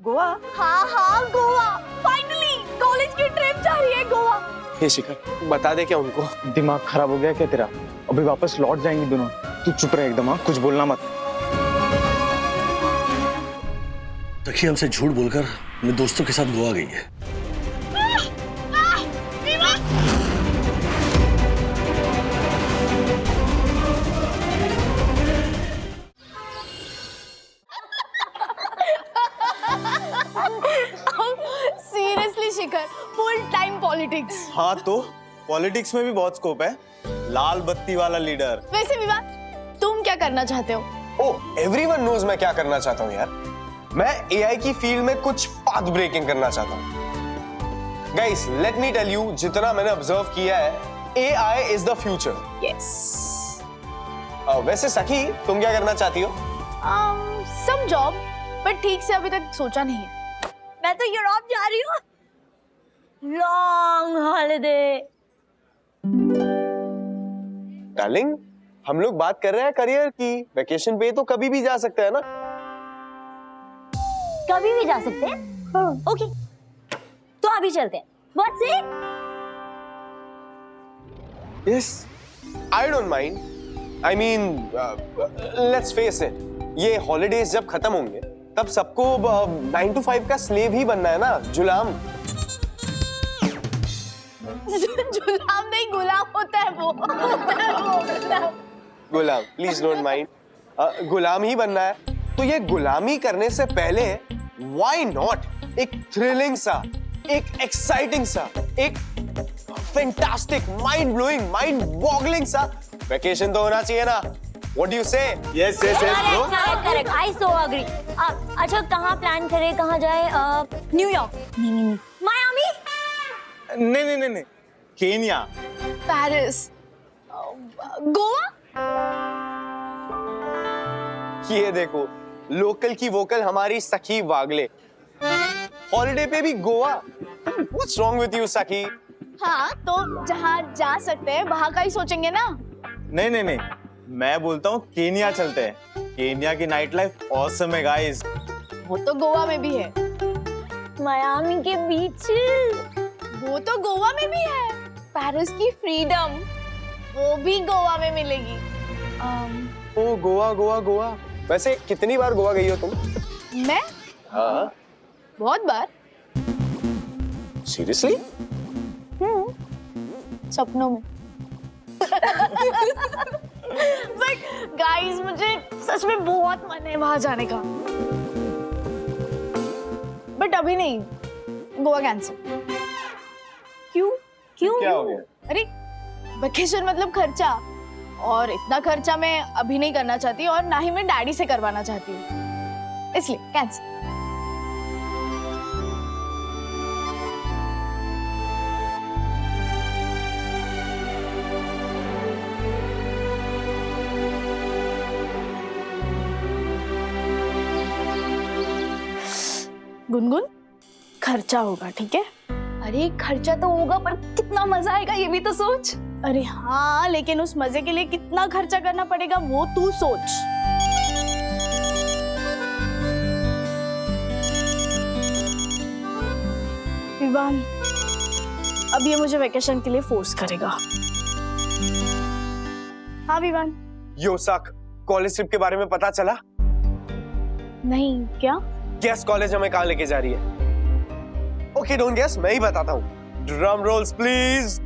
गोवा? हाँ हाँ Goa, finally college की ट्रिप जा रही है गोवा। हे शिखर, बता दे क्या उनको? दिमाग खराब हो गया क्या तेरा? अभी वापस लौट जाएंगे दोनों। तू चुप रहे एकदम, हाँ कुछ बोलना मत। सखी हमसे झूठ बोलकर अपने दोस्तों के साथ गोवा गई है। सीरियसली शिखर, फुल टाइम पॉलिटिक्स। हाँ तो पॉलिटिक्स में भी बहुत स्कोप है। लाल बत्ती वाला लीडर। वैसे विवान, तुम क्या करना चाहते हो? ओह, एवरीवन नोज मैं क्या करना चाहता हूँ यार। मैं एआई की फील्ड में कुछ पाथ ब्रेकिंग करना चाहता हूँ। Guys, let me tell you, जितना मैंने ऑब्जर्व किया है, AI is the future. Yes. वैसे सखी, तुम क्या करना चाहती हो? सम जॉब, बट ठीक से अभी तक सोचा नहीं है। मैं तो यूरोप जा रही हूँ, लॉन्ग हॉलिडे। डार्लिंग, हम लोग बात कर रहे हैं करियर की। वेकेशन पे तो कभी भी जा सकते हैं ना? कभी भी जा सकते हैं। ओके, तो अभी चलते हैं। What's it? Yes, I don't mind. I mean, let's face it. ये हॉलिडेज जब खत्म होंगे, तब सबको 9 to 5 का स्लेव ही बनना है ना, गुलाम। गुलाम नहीं, गुलाम होता है वो। गुलाम, प्लीज डोंट माइंड। गुलाम ही बनना है। तो ये गुलामी करने से पहले व्हाई नॉट एक थ्रिलिंग सा, एक एक्साइटिंग सा, एक fantastic, mind blowing, mind boggling सा वेकेशन तो होना चाहिए ना? What do you say? Yes, yes, yes, bro. Correct, I so agree. अच्छा, कहाँ प्लान करें, कहाँ जाए? न्यूयॉर्क? नहीं, मायामी? नहीं, केन्या। पेरिस, गोवा। ये देखो, लोकल की वोकल हमारी सखी वागले। हॉलिडे पे भी Goa. What's wrong with you, सखी? हाँ, तो जहाँ जा सकते हैं वहाँ का ही सोचेंगे ना। नहीं, मैं बोलता हूँ केन्या चलते हैं। केन्या की नाइट लाइफ ऑसम है गाइस। वो तो गोवा में भी है। मायामी के बीच, वो तो गोवा में भी है। पेरिस की फ्रीडम, वो भी गोवा में मिलेगी। ओ गोवा, गोवा, गोवा। वैसे कितनी बार गोवा गई हो तुम? मैं? हाँ। बहुत बार। सीरियसली? सपनों में। बट गाइस, मुझे सच में बहुत मन है वहां जाने का। बट अभी नहीं, गोवा कैंसिल। क्यों? क्या हो गया? अरे वेकेशन मतलब खर्चा, और इतना खर्चा मैं अभी नहीं करना चाहती, और ना ही मैं डैडी से करवाना चाहती हूँ, इसलिए कैंसिल। गुनगुन, खर्चा होगा, ठीक है? अरे खर्चा तो होगा, पर कितना मजा आएगा ये भी तो सोच। अरे हाँ, लेकिन उस मजे के लिए कितना खर्चा करना पड़ेगा वो तू सोच। विवान, अब ये मुझे वेकेशन के लिए फोर्स करेगा। हाँ विवान। यो सक, कॉलेज ट्रिप के बारे में पता चला? नहीं, क्या? गेस कॉलेज हमें कहाँ लेके जा रही है? ओके, डोंट गेस, मैं ही बताता हूँ। Drum roles please.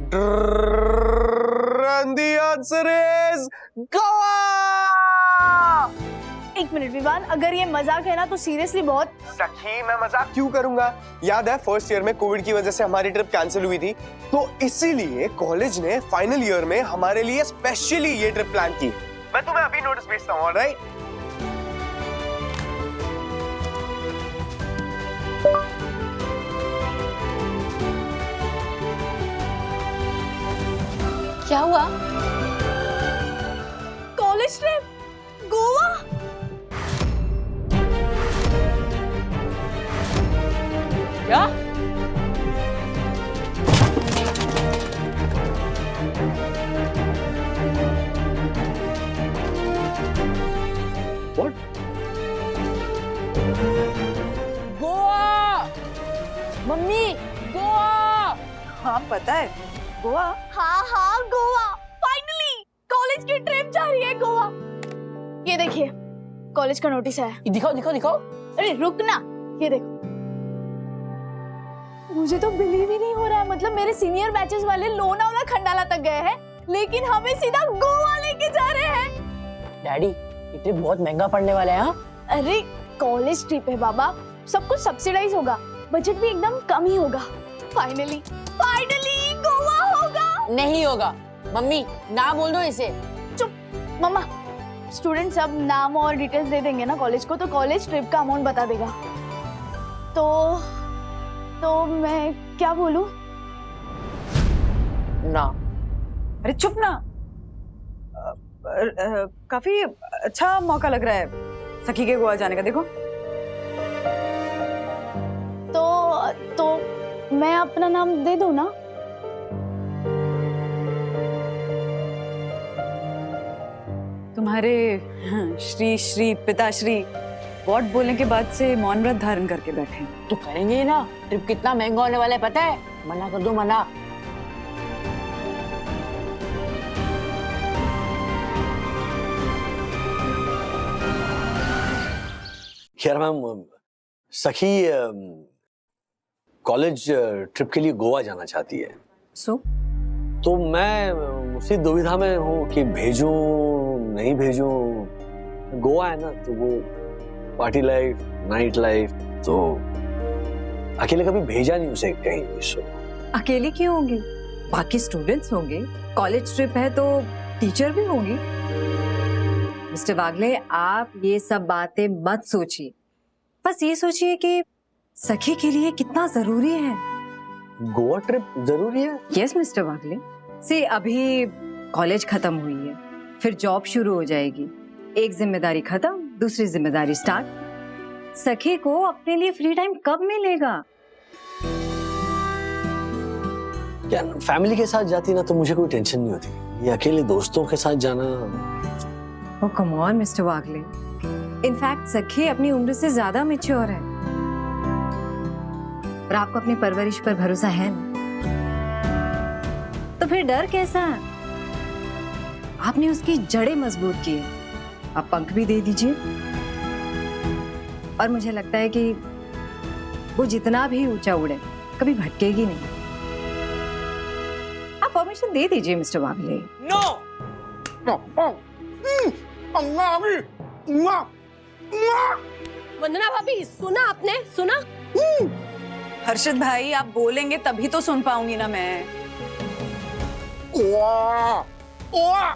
And the answer is Goa. एक मिनट विवान, अगर ये मजाक है ना तो सीरियसली बहुत। सखी, मैं मजाक क्यों करूंगा? याद है फर्स्ट ईयर में कोविड की वजह से हमारी ट्रिप कैंसिल हुई थी, तो इसीलिए कॉलेज ने फाइनल ईयर में हमारे लिए स्पेशली ये ट्रिप प्लान की। मैं तुम्हें अभी नोटिस भेजता हूँ, ऑलराइट? क्या हुआ? College trip Goa? क्या? What? गोवा मम्मी गोवा। हाँ पता है, गोवा। हाँ हाँ गोवा, फाइनली कॉलेज की ट्रिप जा रही है गोवा। ये देखिए कॉलेज का नोटिस है। दिखाओ दिखाओ दिखाओ। अरे रुक ना, ये देखो। मुझे तो बिलीव ही नहीं हो रहा है, मतलब मेरे सीनियर बैचेस वाले लोनावाला खंडाला तक गए हैं, लेकिन हमें सीधा गोवा लेके जा रहे हैं। डैडी ये ट्रिप बहुत महंगा पड़ने वाला है। हाँ अरे कॉलेज ट्रिप है बाबा, सब कुछ सब्सिडाइज होगा, बजट भी एकदम कम ही होगा। फाइनली फाइनली गोवा होगा। नहीं होगा मम्मी, ना बोल दो इसे। चुप मम्मा, स्टूडेंट सब नाम और डिटेल्स दे देंगे ना कॉलेज को, तो कॉलेज ट्रिप का अमाउंट बता देगा। तो मैं क्या बोलूं? ना। अरे चुप ना। काफी अच्छा मौका लग रहा है सखी के गोवा जाने का, देखो। तो मैं अपना नाम दे दूं ना? तुम्हारे श्री श्री पिताश्री वॉट बोलने के बाद से मौन व्रत धारण करके बैठे हैं। तो करेंगे ही ना, ट्रिप कितना महंगा होने वाला है पता है। मना कर दो, मना। खैर मैम, सखी कॉलेज ट्रिप के लिए गोवा जाना चाहती है। सो तो मैं उसी दुविधा में हूँ कि भेजूं नहीं भेजूं। गोवा है ना, तो वो पार्टी लाइफ, नाइट लाइफ, तो अकेले कभी भेजा नहीं उसे कहीं। सो अकेली क्यों होंगी? बाकी स्टूडेंट्स होंगे, कॉलेज ट्रिप है तो टीचर भी होंगी। मिस्टर वागले, आप ये सब बातें मत सोचिए, बस ये सोचिए कि सखी के लिए कितना जरूरी है। गोवा ट्रिप जरूरी है? यस मिस्टर वागले, सी अभी कॉलेज खत्म हुई है, फिर जॉब शुरू हो जाएगी। एक जिम्मेदारी खत्म, दूसरी जिम्मेदारी स्टार्ट। सखी को अपने लिए फ्री टाइम कब मिलेगा? क्या फैमिली के साथ जाती ना तो मुझे कोई टेंशन नहीं होती, ये अकेले दोस्तों के साथ जाना। Oh come on mister Wagle, in fact Sakhi अपनी उम्र से ज्यादा मैच्योर है और आपको अपनी परवरिश पर भरोसा है ना, तो फिर डर कैसा? आपने उसकी जड़ें मजबूत की है, आप पंख भी दे दीजिए और मुझे लगता है कि वो जितना भी ऊंचा उड़े कभी भटकेगी नहीं। आप परमिशन दे दीजिए मिस्टर वागले। नो। वंदना भाभी, सुना आपने? सुना? हर्षद भाई, आप बोलेंगे तभी तो सुन पाऊंगी ना मैं। गोवा, गोवा,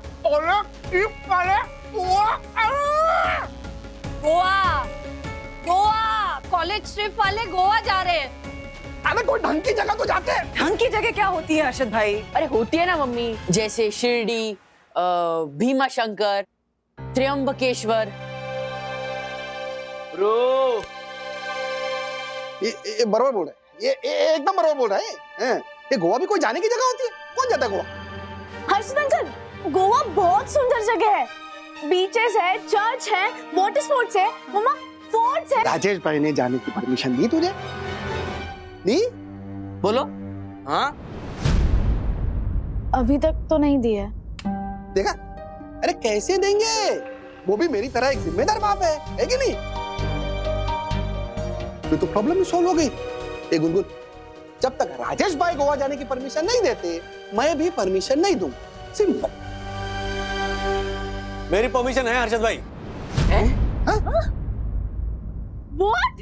कॉलेज ट्रिप वाले गोवा जा रहे हैं। अरे कोई ढंग की जगह तो जाते हैं। ढंग की जगह क्या होती है हर्षद भाई? अरे होती है ना मम्मी, जैसे शिरडी, भीमा शंकर, त्र्यंबकेश्वर। ब्रो, ये बरोबर बोल रहा है, ये एकदम बरोबर बोल रहा है। ये गोवा भी कोई जाने की जगह होती है? कौन जाता है गोवा? हर्षद अंकल, गोवा बहुत सुंदर जगह है, बीचेस है, चर्च है, वाटर स्पोर्ट्स है, मम्मा फोर्ट्स है। राजेश भाई ने जाने की परमिशन दी तुझे? दी? बोलो। हाँ, अभी तक तो नहीं दी है। देखा? अरे कैसे देंगे? वो भी मेरी तरह एक जिम्मेदार बाप है कि नहीं? तो प्रॉब्लम ही सॉल्व हो गई। ए गुनगुन, जब तक राजेश भाई गोवा जाने की परमिशन नहीं देते, मैं भी परमिशन नहीं दूंगा। सिंपल। मेरी परमिशन है हर्षद भाई। What?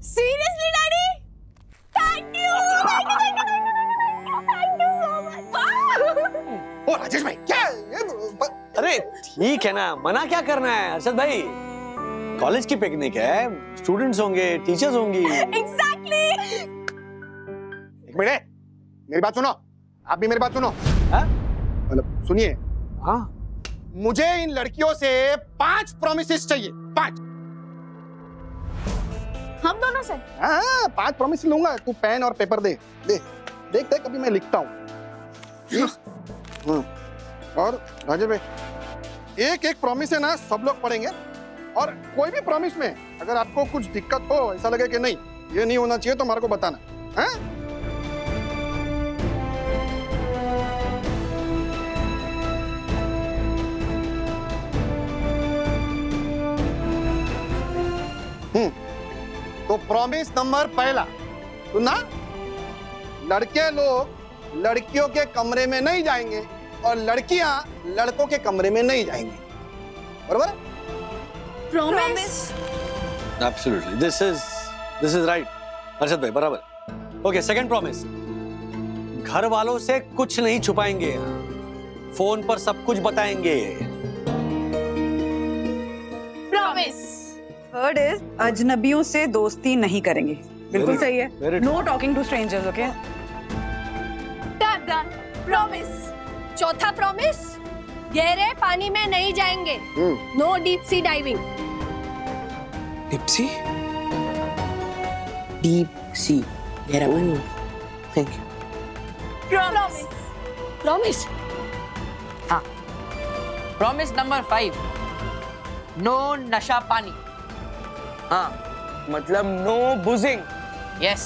Seriously, Daddy? Thank you so much. ओ राजेश भाई, क्या? अरे ठीक है ना, मना क्या करना है हर्षद भाई? कॉलेज की पिकनिक है, स्टूडेंट्स होंगे, टीचर्स होंगी। Exactly. एक मिनट, मेरी बात सुनो। आप भी मेरी बात सुनो। मतलब सुनिए। हाँ, मुझे इन लड़कियों से 5 प्रॉमिसेस चाहिए। 5। हम दोनों से? हाँ, 5 प्रॉमिस लूंगा। तू पेन और पेपर दे। देख अभी मैं लिखता हूँ। और राजेश भाई, एक प्रॉमिस है ना, सब लोग पढ़ेंगे, और कोई भी प्रॉमिस में अगर आपको कुछ दिक्कत हो, ऐसा लगे कि नहीं ये नहीं होना चाहिए, तो हमारे को बताना। हैं? तो प्रॉमिस नंबर पहला सुना, लड़के लोग लड़कियों के कमरे में नहीं जाएंगे और लड़कियां लड़कों के कमरे में नहीं जाएंगी, बरोबर? Promise. Absolutely, this is right Arshad भाई, बराबर। ओके, सेकंड प्रॉमिस, घर वालों से कुछ नहीं छुपाएंगे, फोन पर सब कुछ बताएंगे। प्रॉमिस। थर्ड इज अजनबियों से दोस्ती नहीं करेंगे। बिल्कुल सही है। very no talking to strangers, okay? Done. Promise. चौथा प्रॉमिस, गहरे पानी में नहीं जाएंगे। No deep sea diving. Deep sea, deep sea, गहरा पानी। Thank you. Promise. Promise. Promise number 5, no नशा पानी। हाँ, मतलब no boozing. Yes.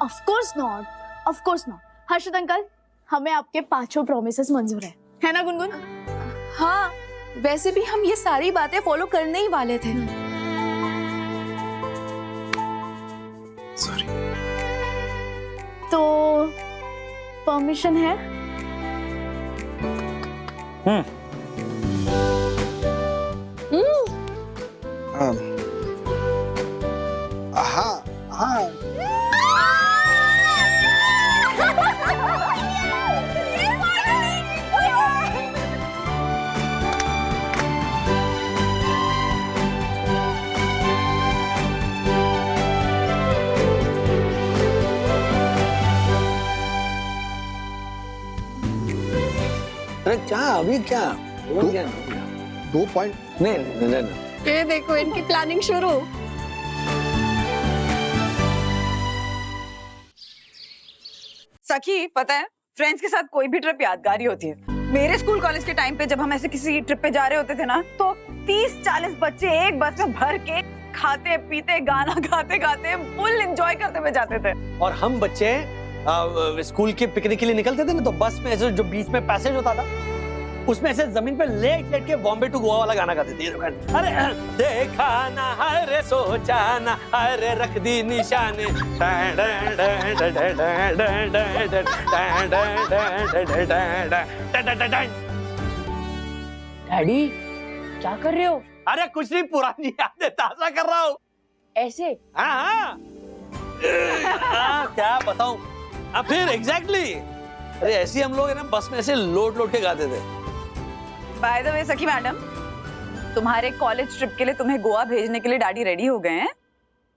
Of course not, of course not. Harshad uncle, हमें आपके 5 प्रॉमिसेस मंजूर है ना गुनगुन? हाँ, वैसे भी हम ये सारी बातें फॉलो करने ही वाले थे। सॉरी। तो परमिशन है? हाँ हाँ। अरे क्या अभी क्या? दो- क्या? 2 पॉइंट। नहीं। ये देखो इनकी प्लानिंग शुरू। सखी, पता है फ्रेंड्स के साथ कोई भी ट्रिप यादगार ही होती है। मेरे स्कूल कॉलेज के टाइम पे जब हम ऐसे किसी ट्रिप पे जा रहे होते थे ना, तो 30-40 बच्चे एक बस में भर के खाते पीते गाना गाते गाते फुल एंजॉय करते हुए जाते थे। और हम बच्चे स्कूल के पिकनिक के लिए निकलते थे ना, तो बस में ऐसे जो बीच में पैसेज होता था, उसमें ऐसे जमीन पे लेट लेट के बॉम्बे टू गोवा वाला गाना गाते थे। अरे देखा ना हाय रे, सोचा ना हाय रे, रख दी निशाने। डैडी क्या कर रहे हो? अरे कुछ नहीं, पुरानी यादें ताजा कर रहा हूँ। ऐसे? हाँ, क्या बताऊं? फिर एग्जैक्टली। अरे ऐसे हम लोग है ना, बस में ऐसे लोट लोट के गाते थे। बाय द वे सखी मैडम, तुम्हारे कॉलेज ट्रिप के लिए तुम्हें गोवा भेजने के लिए डैडी रेडी हो गए हैं,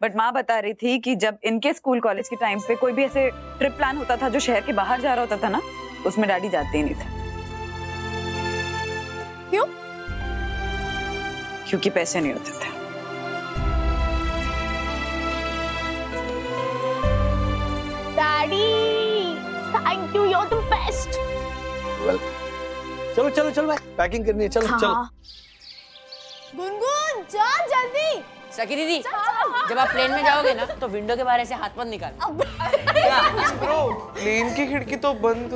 बट माँ बता रही थी कि जब इनके स्कूल कॉलेज के टाइम पे कोई भी ऐसे ट्रिप प्लान होता था जो शहर के बाहर जा रहा होता था ना, उसमें डैडी जाते ही नहीं थे। क्यों? क्योंकि पैसे नहीं होते थे। Daddy, thank you, you are the best. चलो चलो चलो भाई, पैकिंग करनी है। चलो चलो। गुनगुन, जा जल्दी। सखी दीदी, जब आप प्लेन में जाओगे ना, तो विंडो के बाहर से हाथ मत निकाल। ब्रो, प्लेन की खिड़की तो बंद।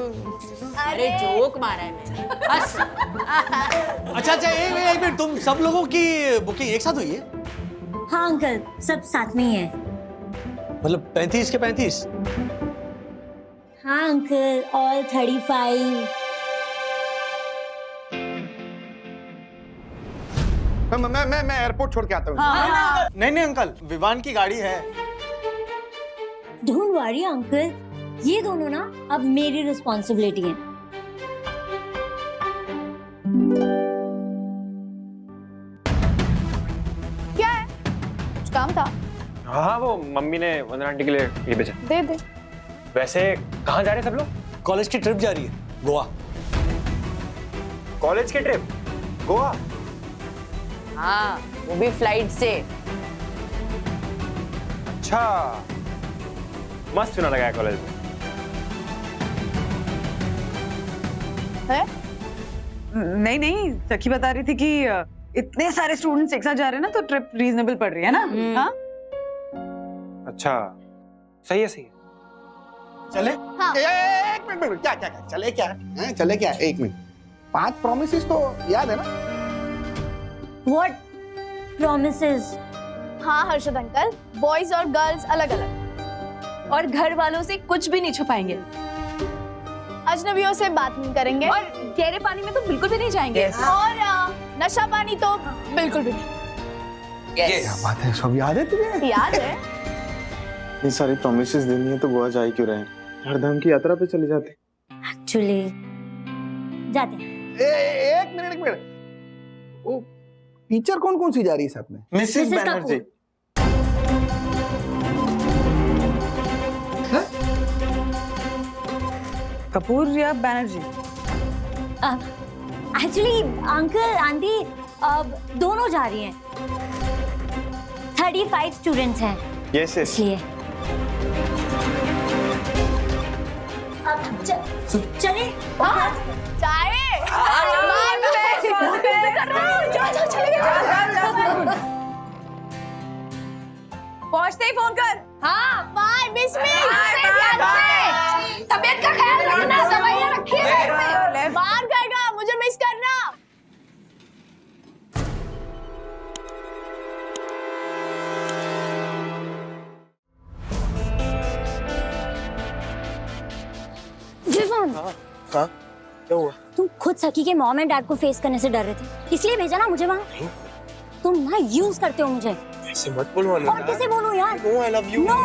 अरे जोक मारा है मैंने, बस। अच्छा, एक मिनट, तुम सब लोगों की बुकिंग एक साथ हुई है? हाँ अंकल, सब साथ में ही है। मतलब 35 के 35? हाँ अंकल, ऑल 35। मैं एयरपोर्ट छोड़ के आता हूँ। नहीं अंकल, विवान की गाड़ी है। डोंट वरी अंकल, ये दोनों ना अब मेरी रिस्पॉन्सिबिलिटी है। क्या है? कुछ काम था? हाँ, वो मम्मी ने वंदना आंटी के लिए ये भेजा। दे दे। वैसे कहाँ जा रहे हैं सब लोग? कॉलेज की ट्रिप जा रही है, गोवा। कॉलेज की ट्रिप गोवा? हाँ, वो भी फ्लाइट से। अच्छा, मस्त चुना लगा है कॉलेज में। है? नहीं नहीं, सखी बता रही थी कि इतने सारे स्टूडेंट्स एक साथ जा रहे हैं ना, तो ट्रिप रीजनेबल पड़ रही है ना। हाँ? अच्छा, सही है, सही है। चले? हाँ। एक मिनट, क्या क्या क्या चले क्या हैं? चले क्या? एक मिनट, 5 प्रॉमिसेस तो याद है ना? What promises? हाँ हर्षद अंकल, बॉयज और गर्ल्स अलग अलग, और घर वालों से कुछ भी नहीं छुपाएंगे, अजनबियों से बात नहीं करेंगे, और गहरे पानी में तो बिल्कुल भी नहीं जाएंगे। और नशा पानी तो बिल्कुल भी नहीं। क्या बात है, सब याद है तुझे? याद है? ये सारी प्रॉमिसेस देनी है तो गोवा जा ही क्यों रहे हैं? चारधाम की यात्रा पे चले जाते। Actually, जाते हैं। एक मिनट। वो टीचर कौन कौन सी जा रही है साथ में? Mrs Mrs. बैनर्जी। कपूर या बैनर्जी? एक्चुअली अंकल आंटी दोनों जा रही हैं। 35 स्टूडेंट्स हैं यस यस। इसलिए। अब चले। चाय पहुंचते ही फोन कर। हाँ बाय मिस मी, तबीयत का ख्याल रखना, दवाइयाँ रखिए। बाहर जाएगा, मुझे मिस करना। विवान, हाँ क्या हुआ? तुम खुद सखी के मॉम एंड डैड को फेस करने से डर रहे थे, इसलिए भेजा ना मुझे वहाँ। तुम ना यूज करते हो मुझे। ऐसे मत बोलो और कैसे बोलूं यार? No I love you. No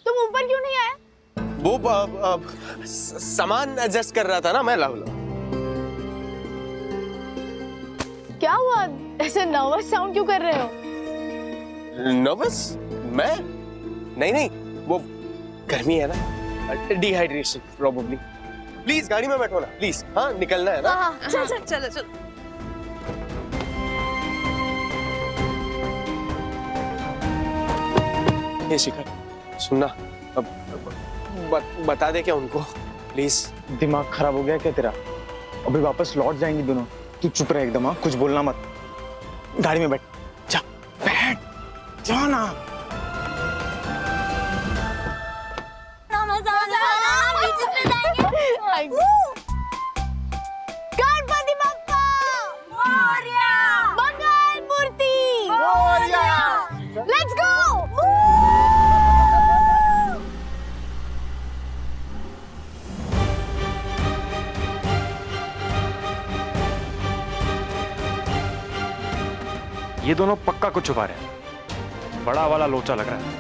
तुम ऊपर क्यों नहीं आए? वो सामान एडजस्ट कर रहा था ना मैं। लव क्या हुआ, ऐसे नर्वस साउंड क्यों कर रहे हो? नर्वस? मैं नहीं नहीं, वो गर्मी है ना, डिहाइड्रेशन प्रोबेबली। प्लीज गाड़ी में बैठो ना प्लीज। हाँ निकलना है ना। हाँ चल चल चलो चलो। ये शिखर सुनना, अब बता दे क्या उनको प्लीज। दिमाग खराब हो गया क्या तेरा? अभी वापस लौट जाएंगी दोनों। तू चुप रह एकदम। हाँ कुछ बोलना मत। गाड़ी में बैठ जा, बैठ जा ना। गणपति बप्पा मोरया, मंगल मूर्ति मोरया। Let's go. ये दोनों पक्का कुछ छुपा रहे हैं। बड़ा वाला लोचा लग रहा है।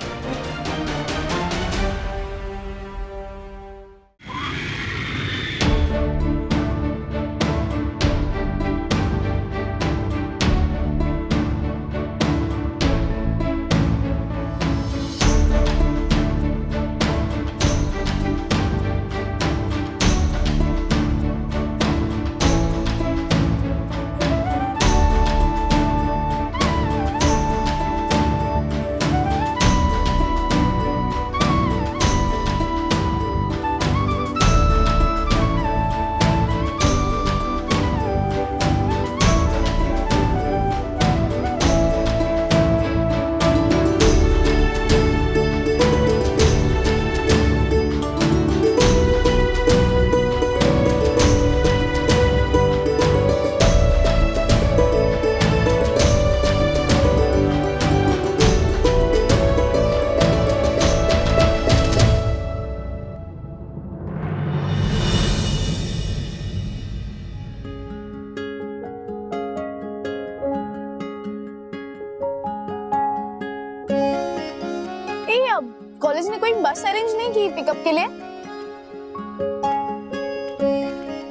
कॉलेज ने कोई बस अरेंज नहीं की पिकअप के लिए?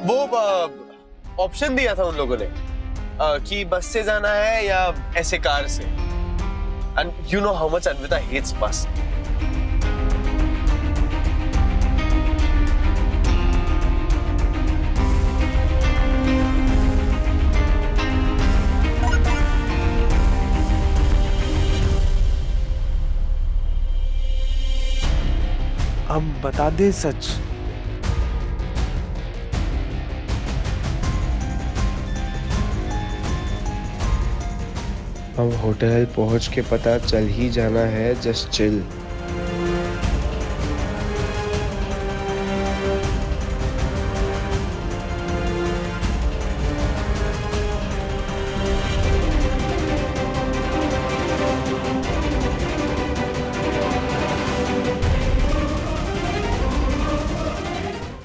वो ऑप्शन दिया था उन लोगों ने कि बस से जाना है या ऐसे कार से। And you know how much Anvita hates bus. अब बता दे सच। हम होटल पहुंच के पता चल ही जाना है, जस्ट चिल।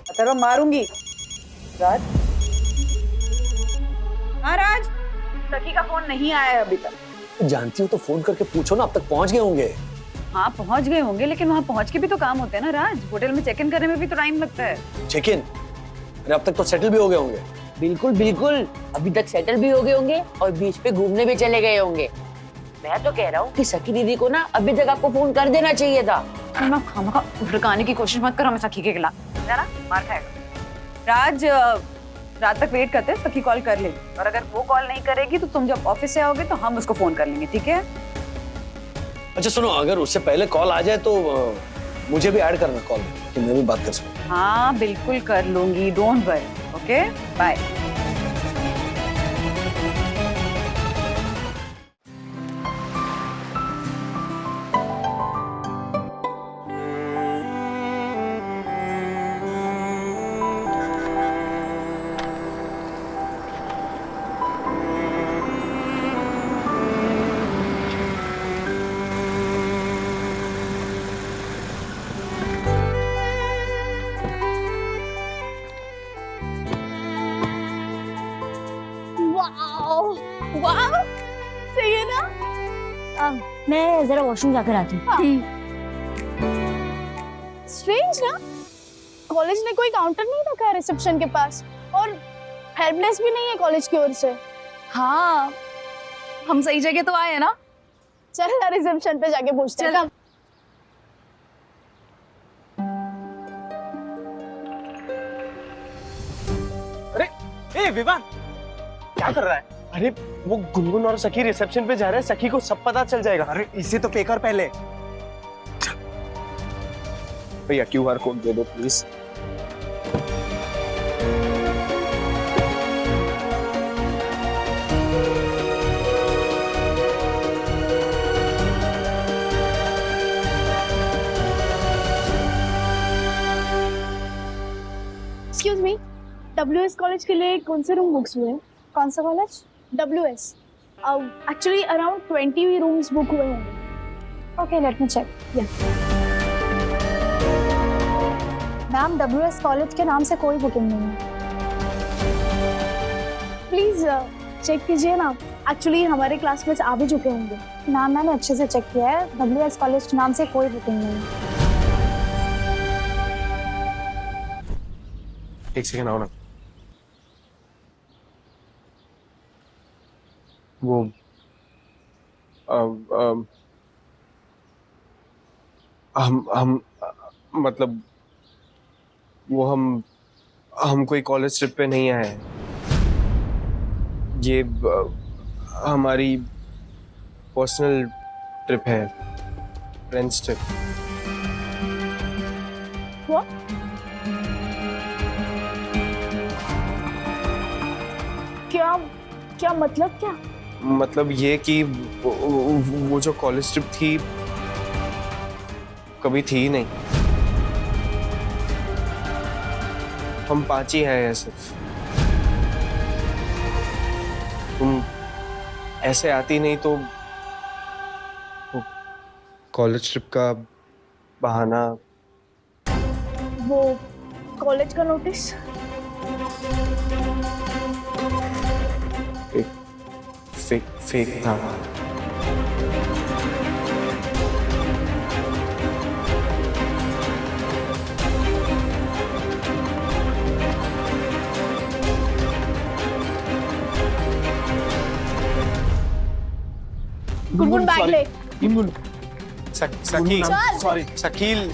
अथर्व मारूंगी। राज, हाँ राज, सखी का फोन नहीं आया है अभी तक। जानती हो तो फोन करके पूछो ना, अब तक पहुंच गए होंगे। हाँ पहुंच गए होंगे, लेकिन वहाँ पहुंच के भी तो काम होते हैं ना राज। होटल में चेक इन करने में भी तो टाइम लगता है। Check in? अरे अब तक तो सेटल भी हो गए होंगे। बिल्कुल बिल्कुल, अभी तक सेटल भी हो गए होंगे और बीच पे घूमने भी चले गए होंगे। मैं तो कह रहा हूँ कि सखी दीदी को ना अभी तक आपको फोन कर देना चाहिए था। खामखा भड़काने की कोशिश मत करो हमें सखी के खिलाफ, है ना? मार खाएगा। राज, रात तक वेट करते हैं, सखी कॉल कर लेगी और अगर वो कॉल नहीं करेगी तो तुम जब ऑफिस से आओगे तो हम उसको फोन कर लेंगे, ठीक है? अच्छा सुनो, अगर उससे पहले कॉल आ जाए तो मुझे भी ऐड करना कॉल में, कि मैं भी बात कर सकूं। हाँ बिल्कुल कर लूंगी, डोंट वरी। Okay bye. वाह, सही है ना? मैं जरा वॉशरूम जाकर आती हूँ। स्ट्रेंज ना, कॉलेज ने कोई काउंटर नहीं रखा है रिसेप्शन के पास और हेल्पडेस्क भी नहीं है कॉलेज की ओर से। हाँ हम सही जगह तो आए हैं ना। चल ना रिसेप्शन पे जाके पूछते हैं। अरे ए विवान, क्या कर रहा है? अरे वो गुनगुन और सखी रिसेप्शन पे जा रहे हैं, सखी को सब पता चल जाएगा। अरे इसे तो पे कर पहले। भैया QR कोड दे दो please. Excuse me, WS college के लिए कौन से रूम बुक्स हुए हैं? कौन सा college? WS। Actually around 20 rooms book हुए होंगे। Okay let me check. Ma'am WS college के नाम से कोई बुकिंग नहीं है। प्लीज चेक कीजिए ना, एक्चुअली हमारे क्लासमेट्स आ भी चुके होंगे। मैम मैंने अच्छे से चेक किया है, WS कॉलेज के नाम से कोई बुकिंग नहीं है। एक सेकंड आओ ना। वो हम मतलब वो हम कोई कॉलेज ट्रिप पे नहीं आए हैं। ये हमारी पर्सनल ट्रिप है, फ्रेंड्स ट्रिप। What? क्या मतलब क्या? मतलब ये कि वो जो कॉलेज ट्रिप थी कभी थी ही नहीं। हम 5 ही हैं सिर्फ। तुम ऐसे आती नहीं तो कॉलेज ट्रिप का बहाना। वो कॉलेज का नोटिस? फेक था। गुनगुन बैग ले। सखी सॉरी सखील,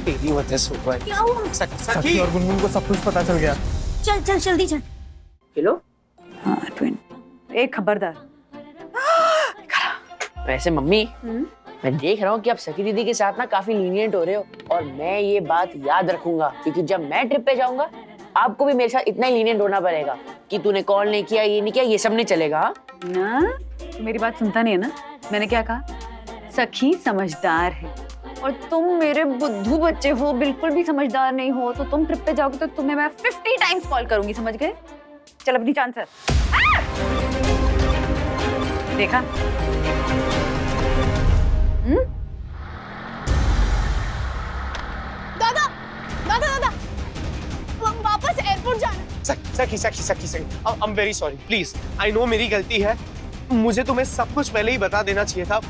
तेरी वजह से हुआ है। क्या हुआ? सखी और गुनगुन को सब कुछ पता चल गया। चल चल जल्दी चल। हेलो। हाँ ट्विन, एक खबरदार। वैसे मम्मी, मैं देख रहा हूँ कि आप सखी दीदी के साथ ना काफी लीनियंट हो रहे हो और मैं ये बात याद रखूंगा, क्योंकि जब मैं ट्रिप पे जाऊंगा आपको भी मेरे साथ इतना ही लीनियंट होना पड़ेगा कि तूने कॉल नहीं किया, ये नहीं किया, ये सब नहीं चलेगा। हाँ? ना तू मेरी बात सुनता नहीं है ना? मैंने क्या कहा? सखी समझदार है और तुम मेरे बुद्धू बच्चे हो, बिल्कुल भी समझदार नहीं हो। तो तुम ट्रिप पे जाओगे तो तुम्हें मैं 50 टाइम्स कॉल करूंगी, समझ गए? चल अपनी चांस है। देखा? दादा दादा दादा हम वापस एयरपोर्ट जाना। सखी सखी सखी सखी, I am very sorry, please. I know मेरी गलती है, मुझे तुम्हें सब कुछ पहले ही बता देना चाहिए था।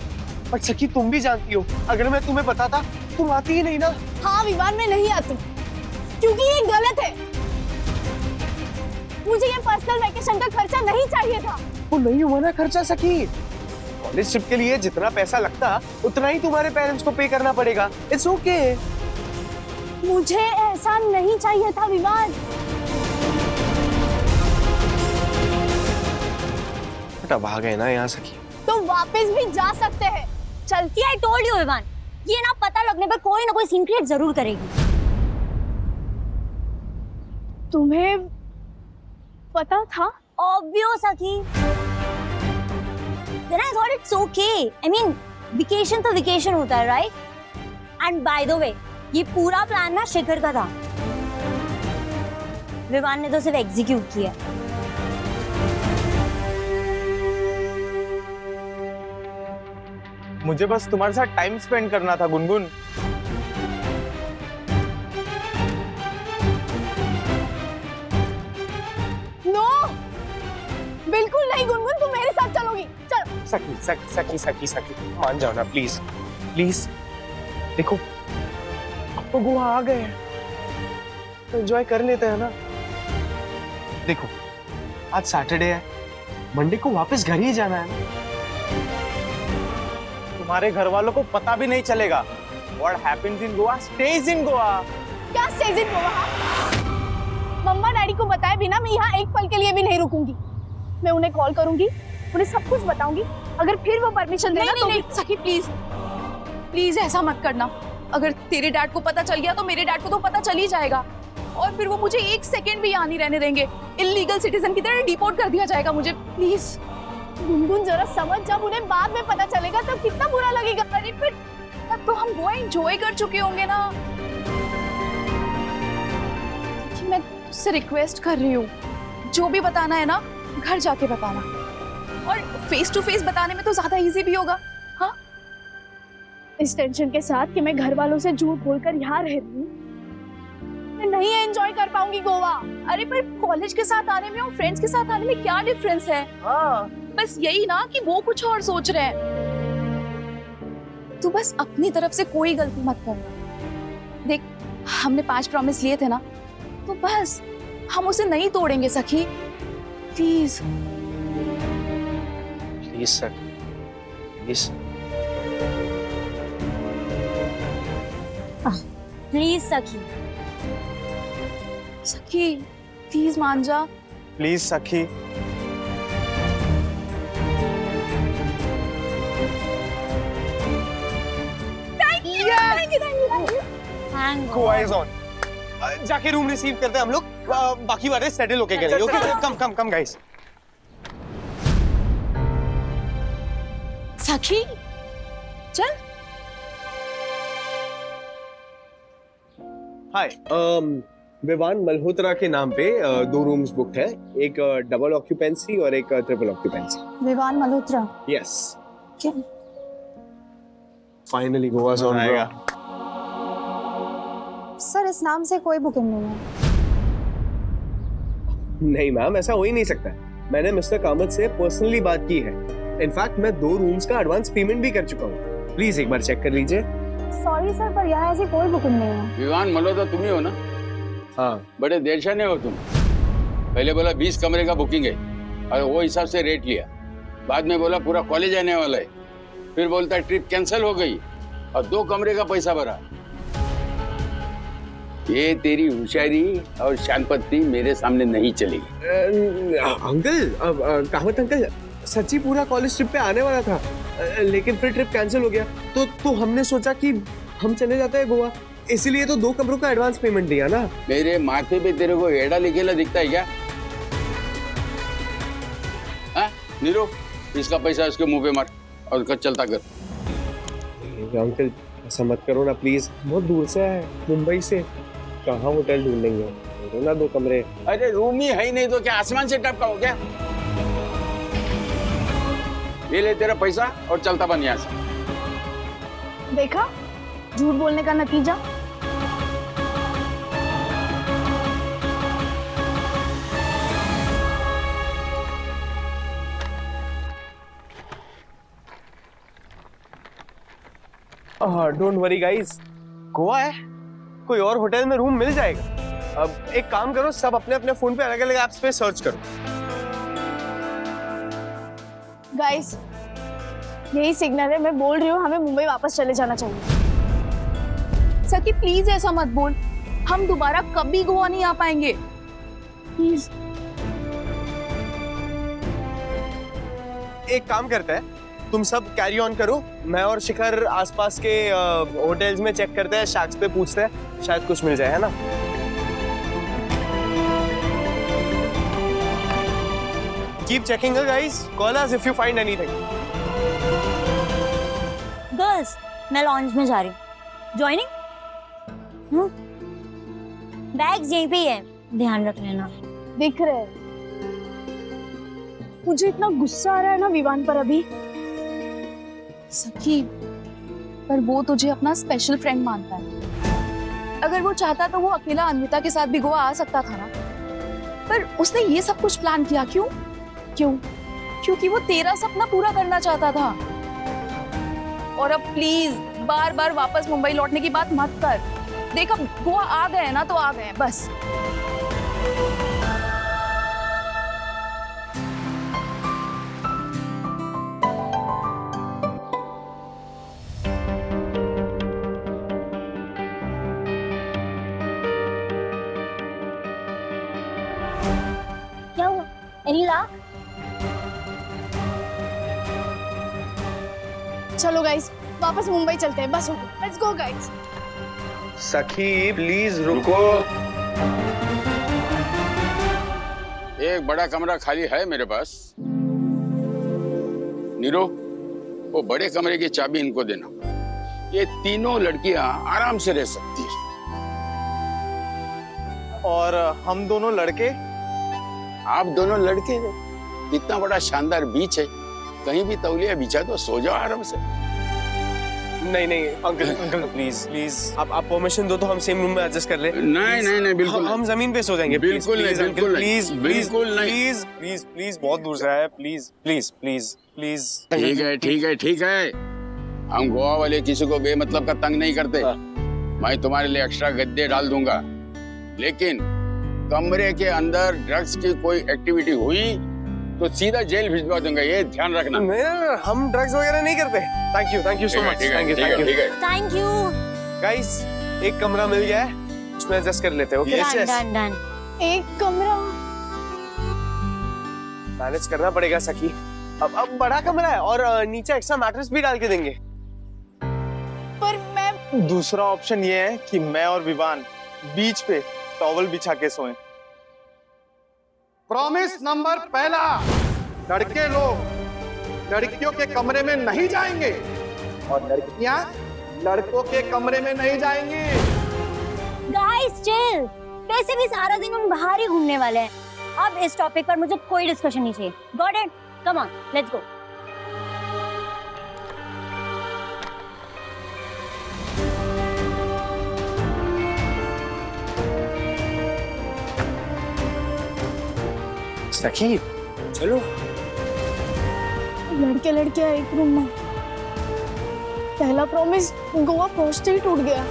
बट सखी तुम भी जानती हो, अगर मैं तुम्हें बताता तुम आती ही नहीं ना। हाँ विवान, में नहीं आती क्योंकि ये गलत है। मुझे ये पर्सनल वैकेशन का खर्चा नहीं चाहिए था। वो नहीं हुआ ना खर्चा सखी। कॉलेज ट्रिप के लिए जितना पैसा लगता उतना ही तुम्हारे पेरेंट्स को पे करना पड़ेगा। It's okay. मुझे ऐसा नहीं चाहिए था विवान। बट अब आ गए ना यहाँ सखी। तो वापस भी जा सकते हैं। चलती आई टोल्ड यू विवान, ये ना पता लगने पर कोई ना कोई सीन क्रिएट जरूर करेगी। तुम्हें पता था? ऑब्वियस सखी। Then I thought it's okay. I mean, vacation तो vacation होता है, right? And by the way, ये पूरा प्लान ना शिखर का था। विवान ने तो सिर्फ एग्जीक्यूट किया। मुझे बस तुम्हारे साथ टाइम स्पेंड करना था गुनगुन। नो, बिल्कुल नहीं गुनगुन, तुम मेरे साथ चलोगी। चल। सखी सखी सखी सखी सखी, मान जाओ ना प्लीज प्लीज। देखो अब तो गोवा आ गए हैं, तो एंजॉय कर लेते हैं ना। देखो आज सैटरडे है, मंडे को वापस घर ही जाना है। तुम्हारे घर वालों को पता भी नहीं चलेगा। What happens in Goa stays in Goa। क्या स्टेज इन गोवा? मम्मा डैडी को बताए बिना मैं यहाँ एक पल के लिए भी नहीं रुकूंगी। मैं उन्हें कॉल करूंगी, उन्हें सब कुछ बताऊंगी। अगर फिर वो परमिशन देना तो नहीं सखी प्लीज प्लीज ऐसा मत करना। अगर तेरे डैड को पता चल गया तो मेरे डैड को तो पता चल ही जाएगा, और फिर वो मुझे एक सेकंड भी यहाँ नहीं रहने देंगे। इल्लीगल सिटीजन की तरह डिपोर्ट कर दिया जाएगा मुझे। प्लीज गुनगुन जरा समझ, जब उन्हें बाद में पता चलेगा तो कितना बुरा लगेगा। अरे फिर तब तो हम गोवा एंजॉय कर चुके होंगे ना। कि मैं तुझसे रिक्वेस्ट कर रही हूँ, जो भी बताना है ना घर जाके बताना, और फेस टू फेस बताने में तो ज्यादा इजी भी होगा। हाँ, इस टेंशन के साथ कि मैं घर वालों से झूठ बोलकर यहाँ रह रही हूँ, मैं नहीं एंजॉय कर पाऊंगी गोवा। अरे पर कॉलेज के साथ आने में और फ्रेंड्स के साथ आने में क्या डिफरेंस है? हाँ बस यही ना कि वो कुछ और सोच रहे हैं। तू बस अपनी तरफ से कोई गलती मत करना। देख, हमने 5 प्रॉमिस लिए थे ना, तो बस हम उसे नहीं तोड़ेंगे सखी। Please please sir, please please सखी। सखी प्लीज मान जा। प्लीज सखी। Goa is on. जाके रूम रिसीव करते हैं हम लोग, बाकी बातें सेटल होके करेंगे। ओके कम कम कम गाइस। सखी चल। हाय, विवान मल्होत्रा के नाम पे 2 रूम्स बुक्ड है, एक डबल ऑक्यूपेंसी और एक triple occupancy. Vivaan Malhotra. Yes, finally Goa's on आएगा। सर इस नाम से कोई बुकिंग नहीं है। नहीं मैम, ऐसा हो ही नहीं सकता। मैंने मिस्टर कामत से पर्सनली बात की है। इनफैक्ट मैं 2 रूम्स का एडवांस पेमेंट भी कर चुका हूँ। प्लीज एक बार चेक कर लीजिए। सॉरी सर, पर यहाँ ऐसी कोई बुकिंग नहीं है। विवान मल्होत्रा तुम ही हो ना? हाँ। बड़े देरशाने हो तुम। पहले बोला 20 कमरे का बुकिंग है और वो हिसाब से रेट लिया, बाद में बोला पूरा कॉलेज आने वाला है, फिर बोलता ट्रिप कैंसिल हो गई और 2 कमरे का पैसा भरा। ये तेरी होशियारी और शानपत्ती मेरे सामने नहीं चलेगी। अंकल, कामत अंकल, सच्ची पूरा कॉलेज ट्रिप पे आने वाला था, लेकिन फिर ट्रिप कैंसिल हो गया, तो हमने सोचा कि हम चले जाते हैं गोवा, इसीलिए तो 2 कमरों का एडवांस पेमेंट दिया ना। मेरे माथे पे तेरे को एड़ा लिखेला दिखता है क्या? नीरू, इसका पैसा उसके मुंह पे मार और उसका चलता कर। अंकल ऐसा मत करो ना प्लीज, बहुत दूर से है, मुंबई से, कहाँ होटल ढूंढेंगे, दो ना 2 कमरे। अरे रूम ही है ही नहीं तो क्या आसमान से टपका हो क्या? ये ले तेरा पैसा और चलता बन यहाँ से। देखा झूठ बोलने का नतीजा। डोंट वरी गाइस, गोवा है, कोई और होटल में रूम मिल जाएगा। अब एक काम करो, सब अपने अपने फोन पे अलग अलग एप्स पे सर्च करो। गाइस यही सिग्नल है, मैं बोल रही हूँ हमें मुंबई वापस चले जाना चाहिए। सखी प्लीज ऐसा मत बोल, हम दोबारा कभी गोवा नहीं आ पाएंगे। प्लीज एक काम करते हैं, तुम सब कैरी ऑन करो, मैं और शिखर आसपास के होटल्स में चेक करते हैं, शैक्स पे पूछते हैं, शायद कुछ मिल जाए, है ना? Keep checking her guys. Call us if you find anything. Girls, मैं लॉन्च में जा रही हूँ। ज्वाइनिंग? बैग्स यहीं पे ही है, ध्यान रख लेना। दिख रहे हैं। मुझे इतना गुस्सा आ रहा है ना विवान पर अभी। सखी, पर वो तुझे अपना स्पेशल फ्रेंड मानता है। अगर वो चाहता तो वो अकेला अन्विता के साथ भी गोवा आ सकता था ना, पर उसने ये सब कुछ प्लान किया। क्यों? क्यों? क्योंकि वो तेरा सपना पूरा करना चाहता था। और अब प्लीज बार बार वापस मुंबई लौटने की बात मत कर। देख अब गोवा आ गए ना तो आ गए बस। क्या हुआ? एनी लाख? चलो गाइस वापस मुंबई चलते हैं, बस हो गया। Let's go guys. सखी प्लीज रुको। एक बड़ा कमरा खाली है मेरे पास। नीरो, वो बड़े कमरे की चाबी इनको देना। ये तीनों लड़कियां आराम से रह सकती है। और हम दोनों लड़के? आप दोनों लड़के, इतना बड़ा शानदार बीच है, कहीं भी तौलिया बिछा तो सो जाओ आराम से। नहीं नहीं अंकल प्लीज प्लीज, आप परमिशन दो तो हम सेम रूम में एडजस्ट कर ले। नहीं नहीं नहीं, बिल्कुल हम जमीन पे सो जाएंगे। बिल्कुल नहीं, बिल्कुल प्लीज बिल्कुल नहीं। प्लीज प्लीज प्लीज, बहुत दूर से है, प्लीज प्लीज प्लीज प्लीज। ठीक है ठीक है ठीक है, हम गोवा वाले किसी को बेमतलब का तंग नहीं करते। मैं तुम्हारे लिए एक्स्ट्रा गद्दे डाल दूंगा, लेकिन कमरे के अंदर ड्रग्स की कोई एक्टिविटी हुई तो सीधा जेल भिजवा दूंगा, ये ध्यान रखना। हम ड्रग्स वगैरह नहीं करते। Thank you so much. Thank you guys, एक कमरा मिल गया है, उसमें एडजस्ट कर लेते हैं। Okay, done done. एक कमरा मैनेज करना पड़ेगा सखी। अब बड़ा कमरा है और नीचे एक्स्ट्रा मैट्रेस भी डाल के देंगे। पर मैं दूसरा ऑप्शन ये है कि मैं और विवान बीच पे टॉवल बिछा के सोएं। प्रॉमिस नंबर पहला, लड़के लोग लड़कियों के कमरे में नहीं जाएंगे और लड़कियां लड़कों के कमरे में नहीं जाएंगी। गाइस चिल, वैसे भी सारा दिन हम बाहर ही घूमने वाले हैं। अब इस टॉपिक पर मुझे कोई डिस्कशन नहीं चाहिए। Got it? Come on, let's go. सखी चलो। लड़के लड़कियां एक रूम में। पहला प्रॉमिस गोवा पहुंचते ही टूट गया।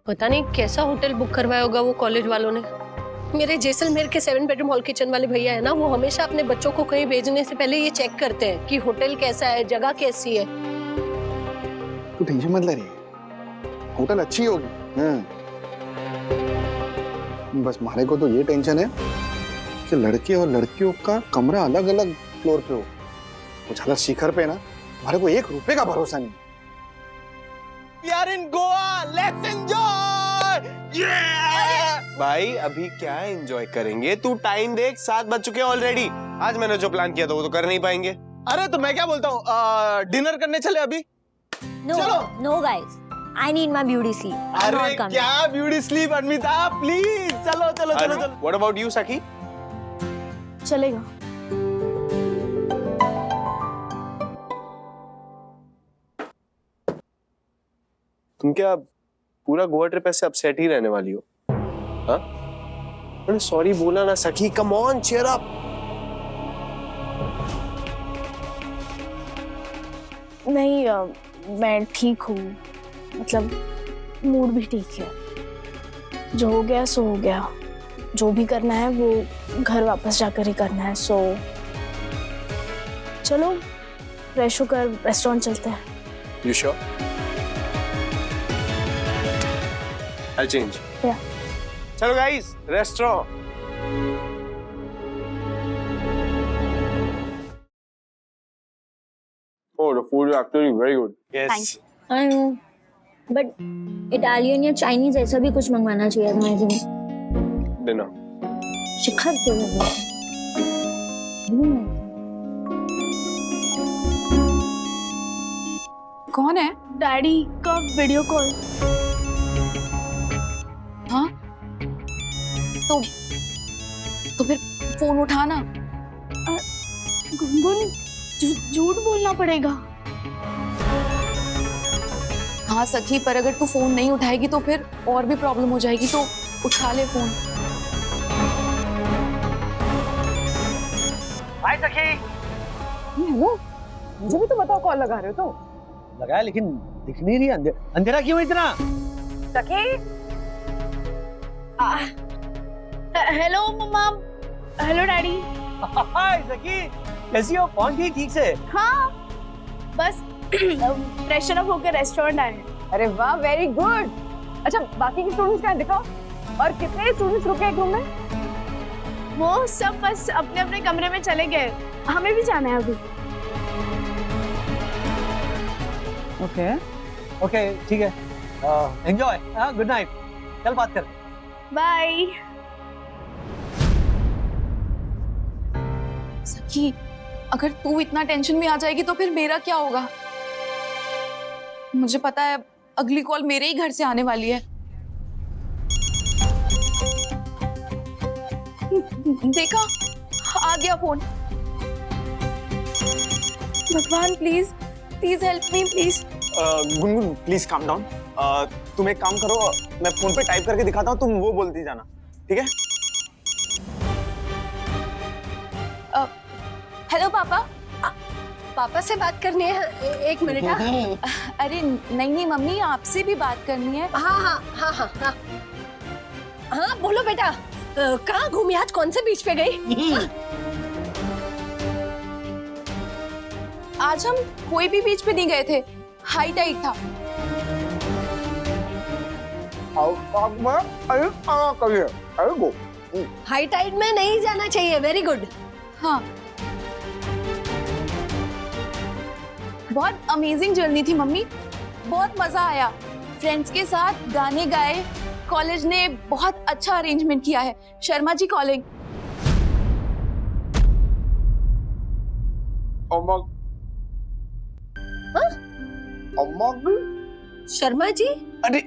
पता नहीं कैसा होटल बुक करवाया होगा वो कॉलेज वालों ने। मेरे जैसलमेर के 7 बेडरूम हॉल किचन वाले भैया है ना, वो हमेशा अपने बच्चों को कहीं भेजने से पहले ये चेक करते हैं कि होटल कैसा है, जगह कैसी है। तू टेंशन मत ले रही, होटल अच्छी होगी। बस हमारे को तो ये टेंशन है कि लड़के और लड़कियों का कमरा अलग अलग फ्लोर पे हो। वो ज्यादा शिखर पे ना, हमारे को 1 रुपए का भरोसा नहीं। We are in Goa, let's enjoy! Yeah! भाई अभी क्या एंजॉय करेंगे? तू टाइम देख, 7 बज चुके हैं ऑलरेडी। आज मैंने जो प्लान किया था वो तो कर नहीं पाएंगे। अरे तो मैं क्या बोलता हूँ, डिनर करने चले अभी? No, no guys. I need my beauty sleep. I'm अरे not coming. क्या ब्यूटी स्लीप अनमिता, प्लीज चलो चलो चलो चलो। व्हाट अबाउट यू सखी? चलेगा। तुम क्या पूरा गोवा ट्रिप ऐसे अपसेट ही रहने वाली हो? हाँ? मैंने सॉरी बोला ना सखी, कम ऑन चीयर अप। नहीं मैं ठीक हूँ, मतलब मूड भी ठीक है। जो हो गया सो हो गया, जो भी करना है वो घर वापस जाकर ही करना है। सो चलो फ्रेश होकर रेस्टोरेंट चलते हैं। You sure? I'll change. Yeah. चलो guys, restaurant. Oh, the food is actually very good. Yes. Thank you. I know. But Italian या Chinese ऐसा भी कुछ मंगवाना चाहिए था मुझे। Dinner. शिखर क्यों लग रहा है? कौन है? डैडी का वीडियो कॉल। हाँ तो फिर फोन उठाना। गुनगुन झूठ बोलना पड़ेगा। हाँ सखी, पर अगर तू फोन नहीं उठाएगी तो फिर और भी प्रॉब्लम हो जाएगी, तो उठा ले फोन। हाय सखी। हेलो, मुझे भी तो बताओ कॉल लगा रहे हो तो। लगाया लेकिन दिख नहीं रही। अंधेरा क्यों इतना? Sakhi. Hello mamma. Hello daddy. Hi Sakhi, कैसी हो? पहुंच गई ठीक से? हाँ बस फ्रेशन अप होकर रेस्टोरेंट आए हैं। अरे वाह, वेरी गुड। अच्छा, बाकी के स्टूडेंट्स कहाँ दिखाओ? और कितने स्टूडेंट्स रुके एक रूम में? वो सब बस अपने अपने कमरे में चले गए, हमें भी जाना है अभी। ओके ओके ठीक है, एंजॉय। गुड नाइट, कल बात कर। बाय। सखी, अगर तू इतना टेंशन में आ जाएगी तो फिर मेरा क्या होगा? मुझे पता है अगली कॉल मेरे ही घर से आने वाली है। देखा, आ गया फोन। भगवान please please help me please. Gungun please calm down. तुम एक काम करो, मैं फोन पे टाइप करके दिखाता हूँ, तुम वो बोलती जाना, ठीक है? हेलो पापा। पापा से बात करनी है, एक मिनट। अरे नहीं मम्मी, आपसे भी बात करनी है। हाँ बोलो बेटा, कहाँ घूमी आज, कौन से बीच पे गई? आज हम कोई भी बीच पे नहीं गए थे, हाई टाइड था। हाई टाइड में नहीं जाना चाहिए। Very good. हाँ, बहुत अमेजिंग जर्नी थी मम्मी, बहुत मजा आया। फ्रेंड्स के साथ गाने गाए, कॉलेज ने बहुत अच्छा अरेंजमेंट किया है। शर्मा जी कॉलिंग। शर्मा जी? अरे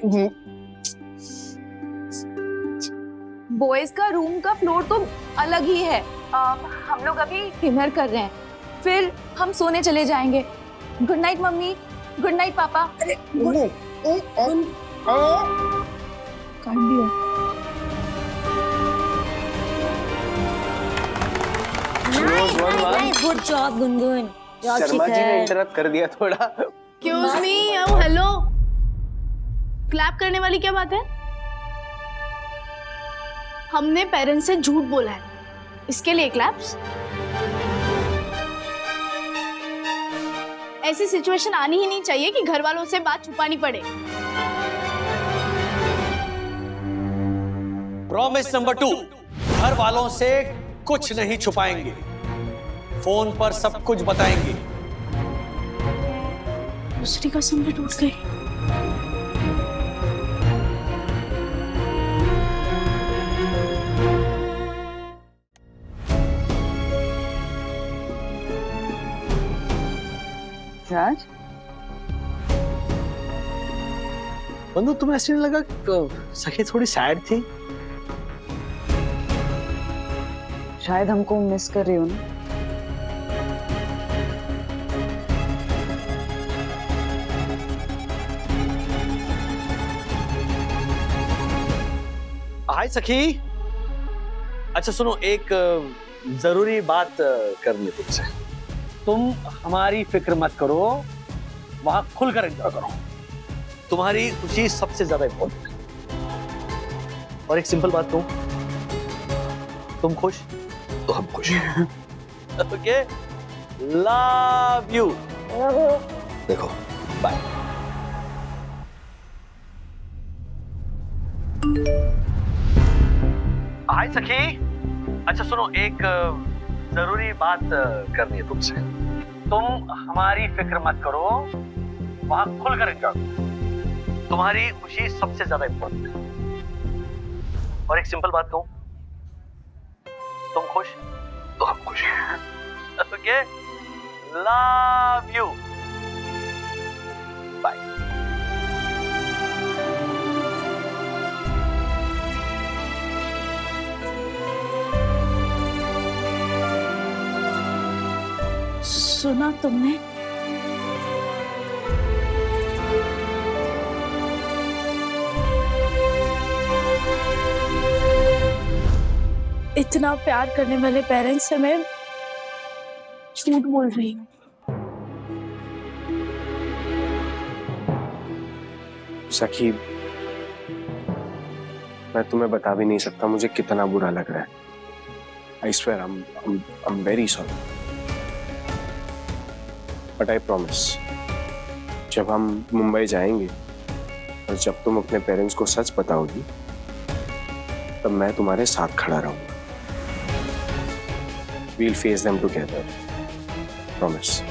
बॉयज का रूम का फ्लोर तो अलग ही है। हम लोग अभी डिनर कर रहे हैं, फिर हम सोने चले जाएंगे। Good night mummy, good night papa. अरे काट दिया। Nice, good job Gungun. Sharma ji ने इंटरप्ट कर दिया थोड़ा। Excuse me, hello. क्लैप करने वाली क्या बात है? हमने पेरेंट्स से झूठ बोला है, इसके लिए क्लैप्स? ऐसी सिचुएशन आनी ही नहीं चाहिए कि घर वालों से बात छुपानी पड़े। प्रॉमिस नंबर 2, घर वालों से कुछ नहीं छुपाएंगे, फोन पर सब कुछ बताएंगे। दूसरी कसम भी टूट गई। राज, बंधु तुम्हें ऐसे नहीं लगा कि सखी थोड़ी सैड थी? शायद हमको मिस कर रही हो ना। हाय सखी। अच्छा सुनो, एक जरूरी बात करनी है तुमसे। तुम हमारी फिक्र मत करो, वहां खुलकर एंजॉय करो। तुम्हारी खुशी सबसे ज्यादा इम्पोर्टेंट है। और एक सिंपल बात कहूं, तुम खुश तो हम खुश। Okay, love you. देखो, बाय। हाय सखी। अच्छा सुनो, एक जरूरी बात करनी है तुमसे। तुम हमारी फिक्र मत करो, वहां खुलकर एंजॉय करो। तुम्हारी खुशी सबसे ज्यादा इम्पोर्टेंट है। और एक सिंपल बात कहूं, तुम खुश तो हम खुश। Okay, love you, bye. सुना तुमने? इतना प्यार करने वाले पेरेंट्स से मैं झूठ बोल रही हूँ। सखी, मैं तुम्हें बता भी नहीं सकता मुझे कितना बुरा लग रहा है। I swear, I'm very sorry. But I promise, जब हम मुंबई जाएंगे और जब तुम अपने पेरेंट्स को सच बताओगी, तब मैं तुम्हारे साथ खड़ा रहूंगा। We'll face them together. Promise.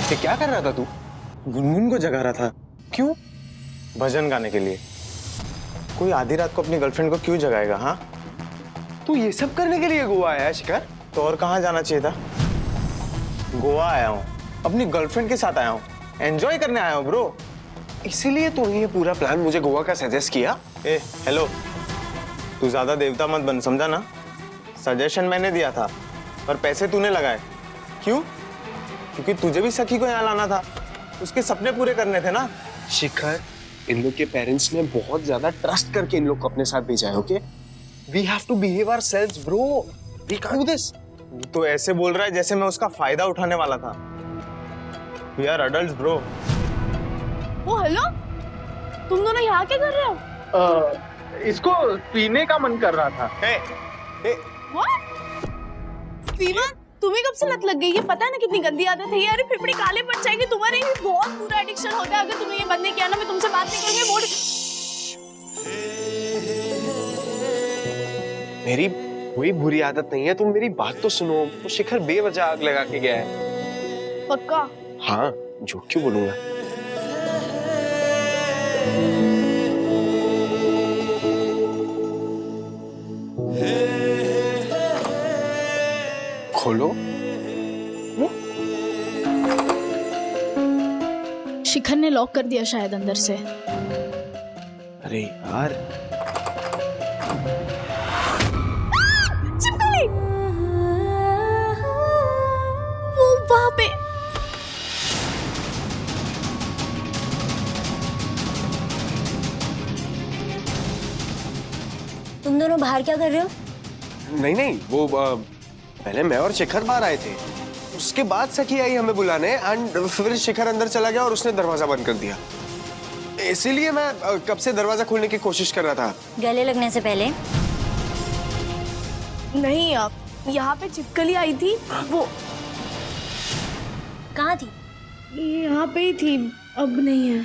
ये क्या कर रहा था तू? गुनगुन को जगा रहा था। क्यों? भजन गाने के लिए। कोई आधी रात को अपनी गर्लफ्रेंड को क्यों जगाएगा? हाँ, तू ये सब करने के लिए गोवा आया है शिखर? तो और कहाँ जाना चाहिए था? गोवा आया हूँ, अपनी गर्लफ्रेंड के साथ आया हूँ, एंजॉय करने आया हूँ ब्रो। इसीलिए तूने ये पूरा प्लान मुझे गोवा का सजेस्ट किया? ए हेलो, तू ज्यादा देवता मत बन, समझा ना? सजेशन मैंने दिया था और पैसे तूने लगाए। क्यों? क्योंकि तुझे भी सखी को यहाँ लाना था, उसके सपने पूरे करने थे ना। शिखर, इन लोग के पेरेंट्स ने बहुत ज्यादा ट्रस्ट करके इन लोग को अपने साथ भेजा है। Okay, we have to behave ourselves bro, we can do this. तो ऐसे बोल रहा है जैसे मैं उसका फायदा उठाने वाला था। We are adults bro. Oh hello, तुम दोनों यहाँ क्या कर रहे हो? इसको पीने का मन कर रहा था। What? सीमा, तुम्हें कब से लत लग गई? ये पता है ना कितनी गंदी आदत है ये। अरे फिपड़ी काले पड़ जाएंगे, तुम्हारे भी बहुत बुरा एडिक्शन होता है। अगर तुमने ये बंद नहीं किया ना, मैं तुमसे बात नहीं करूंगी। बोल मेरी कोई बुरी आदत नहीं है, तुम मेरी बात तो सुनो। वो शिखर बेवजह आग लगा के गया है। पक्का? हाँ, झूठ क्यों बोलूंगा। खोलो। शिखर ने लॉक कर दिया शायद अंदर से। अरे यार, चिपकली! वो वहां पे। तुम दोनों बाहर क्या कर रहे हो? नहीं नहीं, वो पहले मैं और शिखर बाहर आए थे, उसके बाद सखी आई हमें बुलाने, एंड फिर शिखर अंदर चला गया और उसने दरवाजा बंद कर दिया। इसीलिए मैं कब से दरवाजा खोलने की कोशिश कर रहा था। गले लगने से पहले? नहीं, आप यहाँ पे चिपकली आई थी। वो कहाँ थी? यहाँ पे ही थी, अब नहीं है।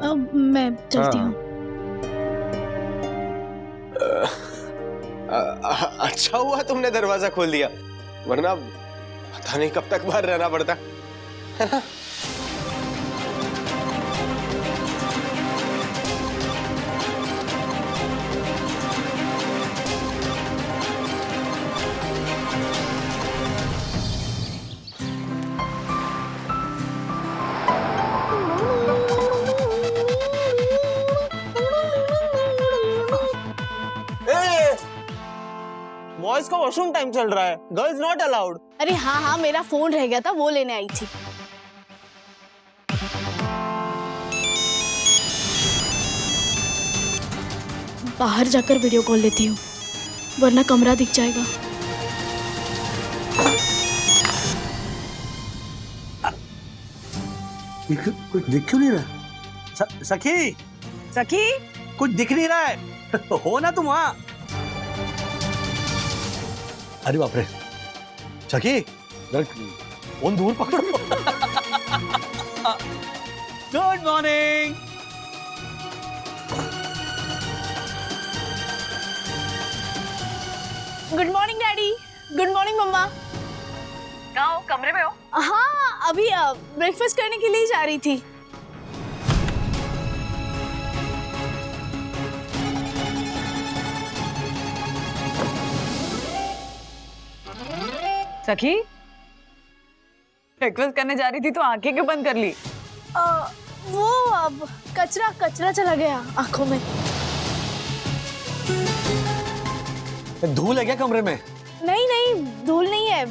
अब मैं चलती हूँ। अच्छा हुआ तुमने दरवाजा खोल दिया, वरना पता नहीं कब तक बाहर रहना पड़ता, है ना? बॉयज का वॉशरूम टाइम चल रहा है, गर्ल्स नॉट अलाउड। अरे हाँ हाँ, मेरा फोन रह गया था, वो लेने आई थी। बाहर जाकर वीडियो कॉल लेती हूँ, वरना कमरा दिख जाएगा। कुछ दिख क्यों नहीं रहा? सखी, सखी, कुछ दिख नहीं रहा है। हो ना तुम वहां? अरे बाप रे, सखी, फोन दूर पकड़ो। Good morning. Good morning daddy. Good morning mamma. कहाँ हो? कमरे में हो? हाँ, अभी ब्रेकफास्ट करने के लिए जा रही थी। सखी, ब्रेकफास्ट करने जा रही थी तो आंखें क्यों बंद कर ली? वो अब कचरा चला गया आंखों में। धूल है क्या कमरे में? नहीं नहीं, धूल नहीं है,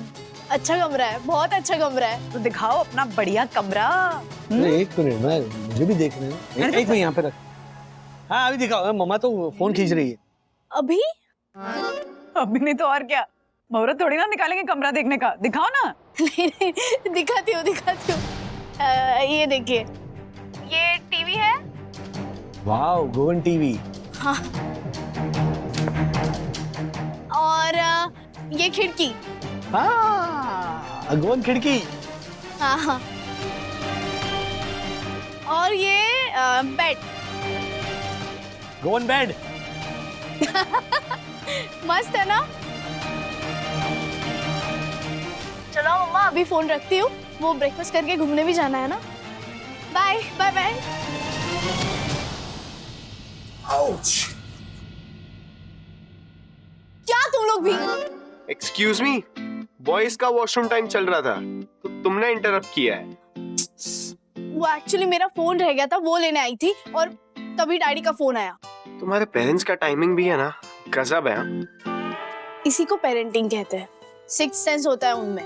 अच्छा कमरा है, बहुत अच्छा कमरा है। तो दिखाओ अपना बढ़िया कमरा। अरे एक मिनट, मुझे भी देखना है। एक मिनट यहाँ पे रख। हाँ अभी दिखाओ, मम्मा तो फोन खींच रही है। अभी? अभी नहीं तो और क्या, मुहूर्त थोड़ी ना निकालेंगे कमरा देखने का, दिखाओ ना। नहीं, दिखाती हूँ। ये देखिए, ये टीवी है। Wow, Goan TV. हाँ। और ये खिड़की। हाँ, गोवन खिड़की। हाँ। और ये बेड। गोवन बेड। मस्त है ना? चलो मम्मा, अभी फोन रखती हूँ, वो ब्रेकफास्ट करके घूमने भी जाना है ना। Bye bye bye. क्या तुम लोग भी? एक्सक्यूज मी, बॉयज का वॉशरूम टाइम चल रहा था तो तुमने इंटरप्ट किया है। वो एक्चुअली मेरा फोन रह गया था, वो लेने आई थी और तभी डैडी का फोन आया। तुम्हारे पेरेंट्स का टाइमिंग भी है ना, गजब है। इसी को पेरेंटिंग कहते हैं, सिक्स्थ सेंस होता है उनमें।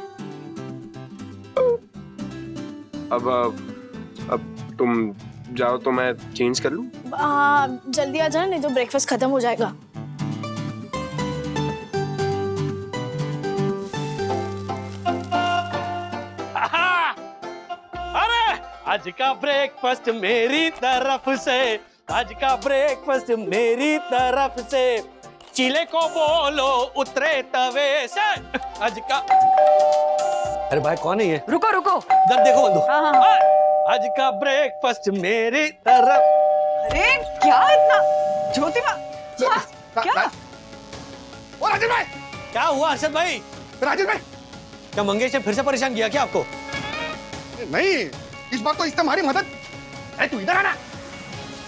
अब तुम जाओ तो मैं चेंज कर लूं? हाँ जल्दी आ जाना, नहीं तो ब्रेकफास्ट खत्म हो जाएगा। आज का ब्रेकफास्ट मेरी तरफ से, आज का ब्रेकफास्ट मेरी तरफ से, चीले को बोलो उतरे तवे से, आज का। अरे भाई कौन है ये? रुको रुको, जब देखो बंधु। हाँ, हाँ। आज का ब्रेकफास्ट मेरी तरफ। अरे क्या इतना ज्योतिबा, क्या? ओ राजेश भाई, क्या हुआ अर्षद भाई? राजेश भाई, क्या मंगेश ने फिर से परेशान किया क्या आपको? नहीं, इस बार तो इसने हमारी मदद। अरे तू इधर आना,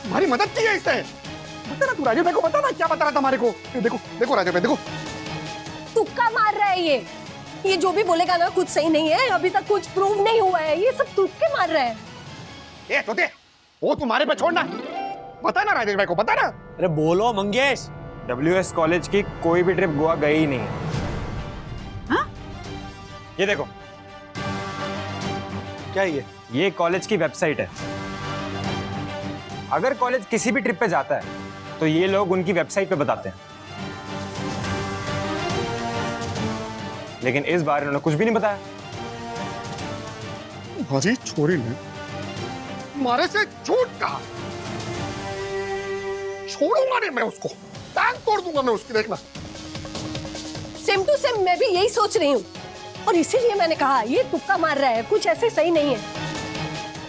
हमारी मदद की है इसने। बता ना तू, राजेश भाई को बता ना क्या बता रहा था हमारे को। ये देखो देखो राजेश भाई, देखो तुक्का मार रहा है ये जो भी बोलेगा ना कुछ सही नहीं है, अभी तक कुछ प्रूव नहीं हुआ है, ये सब तुक्के मार रहा है। ए तोते, वो तुम्हारे पे छोड़ना, बता ना राजेश भाई को, बता ना। अरे बोलो मंगेश। WS कॉलेज की कोई भी ट्रिप गोवा गई ही नहीं है। हाँ? ये देखो, क्या ये कॉलेज की वेबसाइट है। अगर कॉलेज किसी भी ट्रिप पे जाता है तो ये लोग उनकी वेबसाइट पे बताते हैं, लेकिन इस बार इन्होंने कुछ भी नहीं बताया। भाजी छोरी ने हमारे से झूठ कहा, छोड़ूंगा नहीं मैं उसको, टांग तोड़ दूंगा मैं उसकी, देखना। सेम टू सेम मैं भी यही सोच रही हूँ, और इसीलिए मैंने कहा ये तुक्का मार रहा है, कुछ ऐसे सही नहीं है।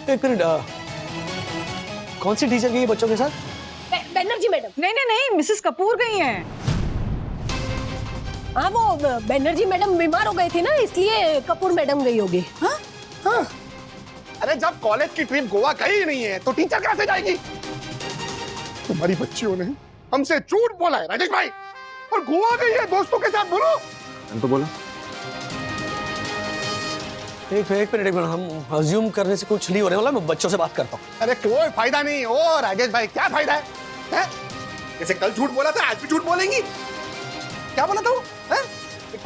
एक मिनट, कौन सी टीचर गई बच्चों के साथ? बनर्जी मैडम। नहीं नहीं नहीं, मिसेस कपूर गई हैं। हाँ वो बनर्जी मैडम बीमार हो गई थी ना, इसलिए कपूर मैडम गई होगी। हाँ हाँ। अरे जब कॉलेज की ट्रिप गोवा गई ही नहीं है तो टीचर कैसे जाएगी? तुम्हारी बच्चियों ने हमसे झूठ बोला है राजेश भाई, और गोवा गई है दोस्तों के साथ। बोलो हम तो बोला। एक मिनट, हम अज्यूम करने से कुछ नहीं होने वाला, मैं बच्चों से बात करता हूँ। अरे कोई फायदा नहीं। ओ राजेश भाई क्या फायदा है, हैं? जैसे कल झूठ बोला था आज भी झूठ बोलेंगी। क्या बोला था वो?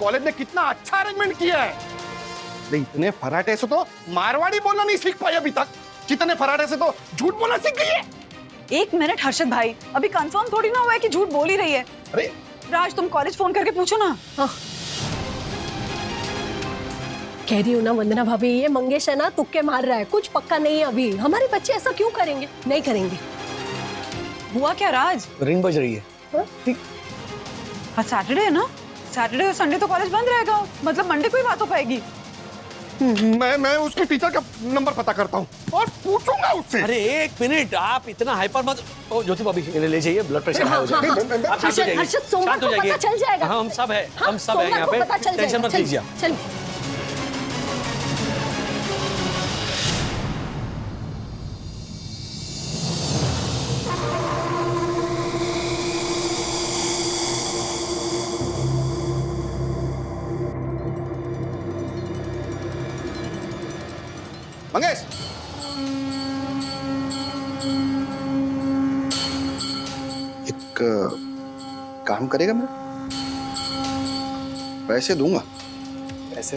कॉलेज ने कितना अच्छा अरेंजमेंट किया है। अरे इतने फराटे से तो मारवाड़ी बोलना नहीं सीख पाई अभी तक, जितने फराटे से तो झूठ बोलना सीख गई है। एक मिनट हर्षद भाई, अभी कंफर्म थोड़ी ना हुआ है कि झूठ बोल ही रही है। अरे राज तुम कॉलेज फोन करके पूछो ना। हाँ। कह रही हूँ ना वंदना भाभी, ये मंगेश है ना तुक्के मार रहा है, कुछ पक्का नहीं है अभी। हमारे बच्चे ऐसा क्यों करेंगे? नहीं करेंगे। हुआ क्या राज? रिंग बज रही है। आज सैटरडे है ना, सैटरडे और संडे तो कॉलेज बंद रहेगा, मतलब मंडे को ही बात हो पाएगी। मैं उसके टीचर का नंबर पता करता हूँ और पूछूंगा उससे। अरे एक मिनट, आप इतना हाइपर मत। ओ ज्योति भाभी ले जाइए, ब्लड प्रेशर हाई हो जाएगा। आप शांत हो जाइए, हर्षद सोमवार को पता चल जाएगा। हाँ हम सब है, हाँ, हम सब है यहाँ पे, टेंशन मत लीजिए। चल मंगेश, एक काम करेगा मेरा? पैसे दूंगा। ऐसे?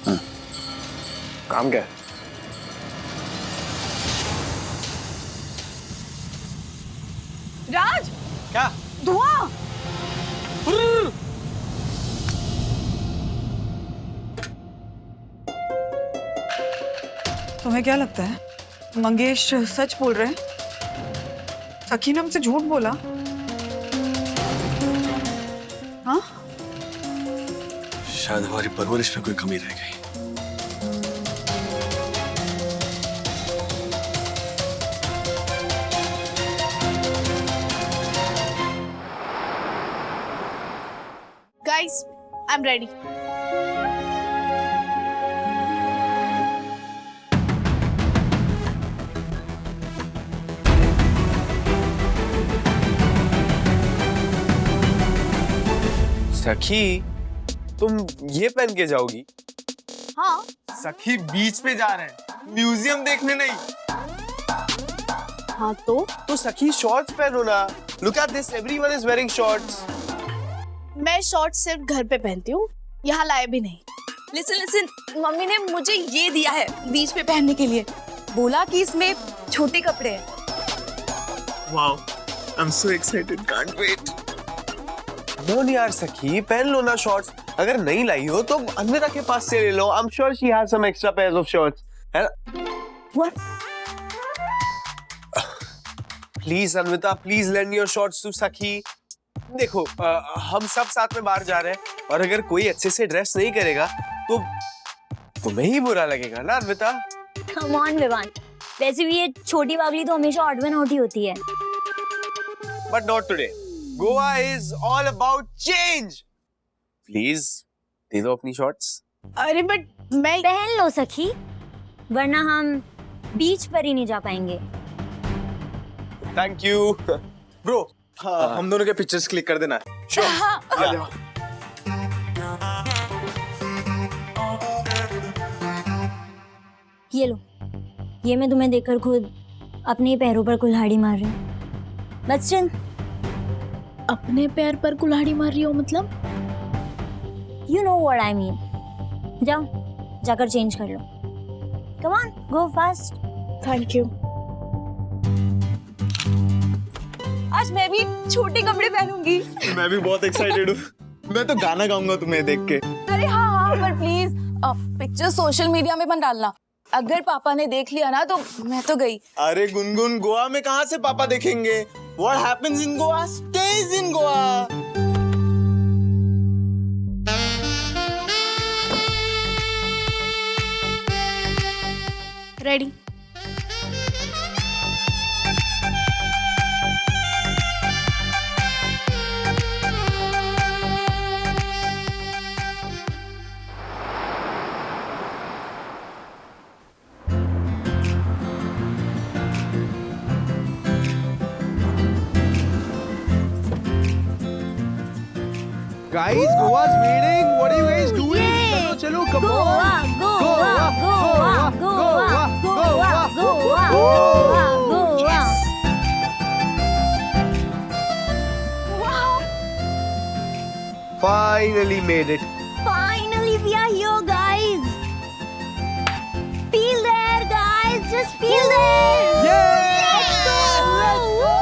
हाँ। काम क्या है? राज क्या? धुआं। तुम्हें क्या लगता है मंगेश सच बोल रहे हैं? सखी ने हमसे झूठ बोला? हाँ? शायद हमारी परवरिश में कोई कमी रह गई। Guys, I'm ready. सखी, तुम ये पहन के जाओगी? हाँ। सखी बीच पे जा रहे हैं, म्यूजियम देखने नहीं। हाँ तो सखी शॉर्ट्स पहनो ना। Look at this, everyone is wearing shorts. मैं शॉर्ट्स सिर्फ घर पे पहनती हूँ, यहाँ लाए भी नहीं। लिसन, मम्मी ने मुझे ये दिया है बीच पे पहनने के लिए, बोला कि इसमें छोटे कपड़े हैं। Wow, I'm so excited, can't wait. बोल यार सखी, पहन लो ना शॉर्ट्स। अगर नहीं लाई हो तो अन्विता के पास से ले लो। I'm sure she has some extra pairs of shorts. है ना? What? Please Anvita, please lend your shorts to Sakhi. देखो हम सब साथ में बाहर जा रहे हैं और अगर कोई अच्छे से ड्रेस नहीं करेगा तो तुम्हें ही बुरा लगेगा ना अन्विता। कम ऑन विवान, वैसे भी ये छोटी बावली तो हमेशा ऑड वन आउट ही होती है। But not today. Goa is all about change. Please दे दो अपनी शॉर्ट्स। अरे बट मैं पहन लो सखी, वरना हम बीच पर ही नहीं जा पाएंगे। थैंक यू ब्रो, हम दोनों के पिक्चर्स क्लिक कर देना। ये लो, ये मैं तुम्हें देखकर खुद अपने ही पैरों पर कुल्हाड़ी मार रही हूँ। बट स्टिल, अपने पैर पर कुल्हाड़ी मार रही हो मतलब? You know what I mean. जाओ, जाकर चेंज कर लो। Come on, go fast. Thank you. आज मैं भी छोटे कपड़े पहनूंगी। मैं भी बहुत एक्साइटेड हूँ। मैं तो गाना गाऊंगा तुम्हें देख के। अरे हाँ, पर प्लीज पिक्चर सोशल मीडिया में मत डालना। अगर पापा ने देख लिया ना तो मैं तो गई। अरे गुनगुन, गोवा में कहाँ से पापा देखेंगे? What happens in Goa stays in Goa. Ready? Guys, Goa's waiting. What are you guys doing? चलो चलो, come on. Goa, Goa, Goa, Goa, Goa, Goa, Goa. Finally made it. Finally, we are here, guys. Feel there, guys. Just feel there. Let's go. Woo!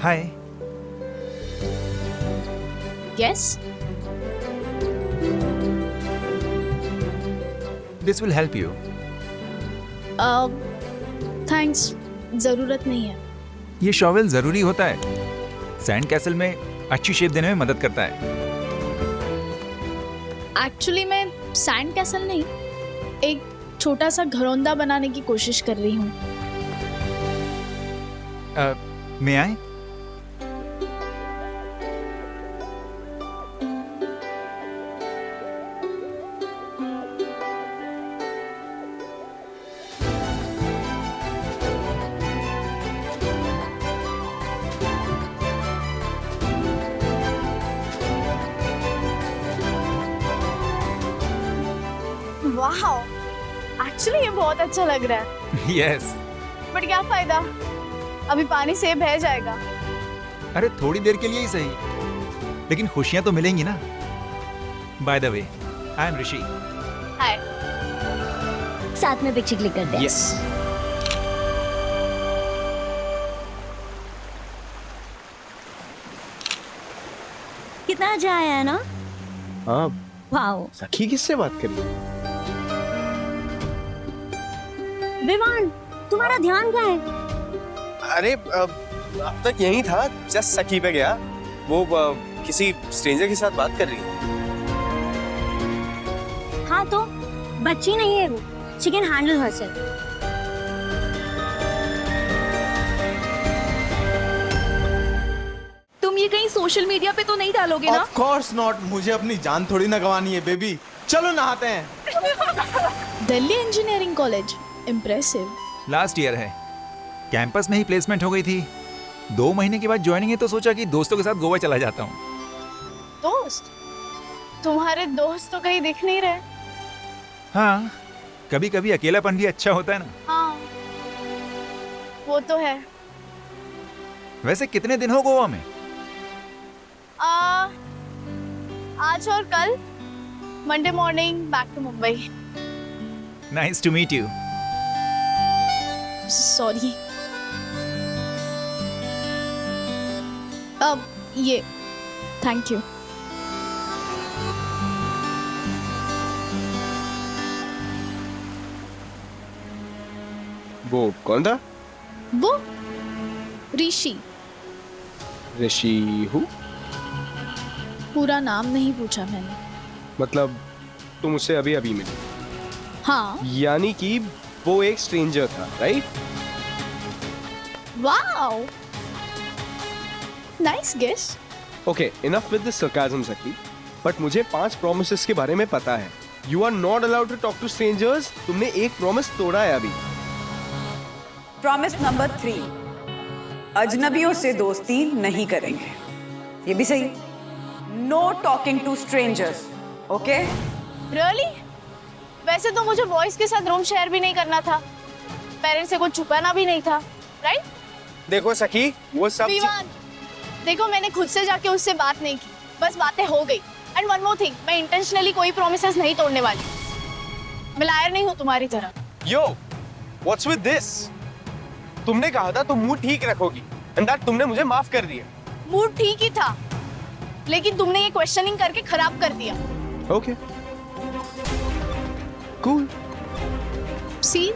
Hi. Yes? This will help you. Thanks, जरूरत नहीं है। ये shovel जरूरी होता है। Sand castle में अच्छी शेप देने में मदद करता है। एक्चुअली मैं सैंड कैसल नहीं, एक छोटा सा घरौंदा बनाने की कोशिश कर रही हूँ। मैं आए? वाह, एक्चुअली ये बहुत अच्छा लग रहा है। यस। बट क्या फायदा, अभी पानी से बह जाएगा। अरे थोड़ी देर के लिए ही सही, लेकिन खुशियां तो मिलेंगी ना। By the way, I am Rishi. Hi. साथ में पिक्चर क्लिक करते हैं। यस। कितना अच्छा आया है ना? हाँ। वाओ। सखी किससे बात कर रही है? विवान, तुम्हारा ध्यान कहाँ है? अरे अब तक यही था, जस्ट सखी पे गया। वो किसी स्ट्रेंजर के साथ बात कर रही है। हाँ तो बच्ची नहीं है वो, शी कैन हैंडल हरसेल्फ। तुम ये कहीं सोशल मीडिया पे तो नहीं डालोगे ना? ऑफ कोर्स नॉट, मुझे अपनी जान थोड़ी ना गंवानी है बेबी। चलो नहाते हैं। Delhi engineering college, impressive. Last year है, कैंपस में ही प्लेसमेंट हो गई थी। 2 महीने के बाद ज्वाइनिंग है तो सोचा कि दोस्तों के साथ गोवा चला जाता हूँ। दोस्त? तुम्हारे दोस्त तो कहीं दिख नहीं रहे। हाँ, कभी कभी अकेलापन भी अच्छा होता है ना। हाँ, वो तो है। वैसे कितने दिन हो गोवा में? आज और कल, Monday morning back to Mumbai. Nice to meet you. Sorry. अब ये, थैंक यू। वो कौन था? वो ऋषि। ऋषि हूँ? पूरा नाम नहीं पूछा मैंने। मतलब तुम उससे अभी अभी मिली? हाँ। यानी कि वो एक स्ट्रेंजर था, right? Wow, nice guess. Okay, enough with the sarcasm सखी, बट मुझे 5 प्रॉमिसेस के बारे में पता है। You are not allowed to talk to strangers. तुमने एक प्रॉमिस तोड़ा है अभी। प्रॉमिस नंबर 3, अजनबियों से दोस्ती नहीं करेंगे। ये भी सही। No talking to strangers, okay? Really? वैसे तो मुझे बॉयज के साथ रूम शेयर भी नहीं करना था, पेरेंट्स से कुछ छुपाना भी नहीं था, राइट? देखो सखी, वो सब विवान, देखो मैंने खुद से जाके उससे बात नहीं की, बस बातें हो गई। एंड वन मोर थिंग, मैं इंटेंशनली कोई प्रोमिसेस नहीं तोड़ने वाली। मैं लायर नहीं हूँ तुम्हारी तरह। यो, व्हाट्स विद दिस? तुमने कहा था तुम मूड ठीक रखोगी, एंड दैट तुमने मुझे माफ कर दिया। मूड ठीक ही था, लेकिन तुमने ये क्वेश्चनिंग करके खराब कर दिया। Okay, cool. सी,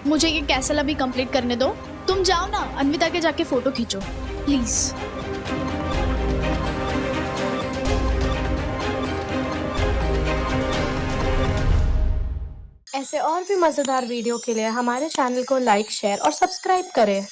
मुझे ये कैसल अभी कंप्लीट करने दो। तुम जाओ ना, अन्विता के जाके फोटो खींचो प्लीज। ऐसे और भी मजेदार वीडियो के लिए हमारे चैनल को लाइक, शेयर और सब्सक्राइब करें।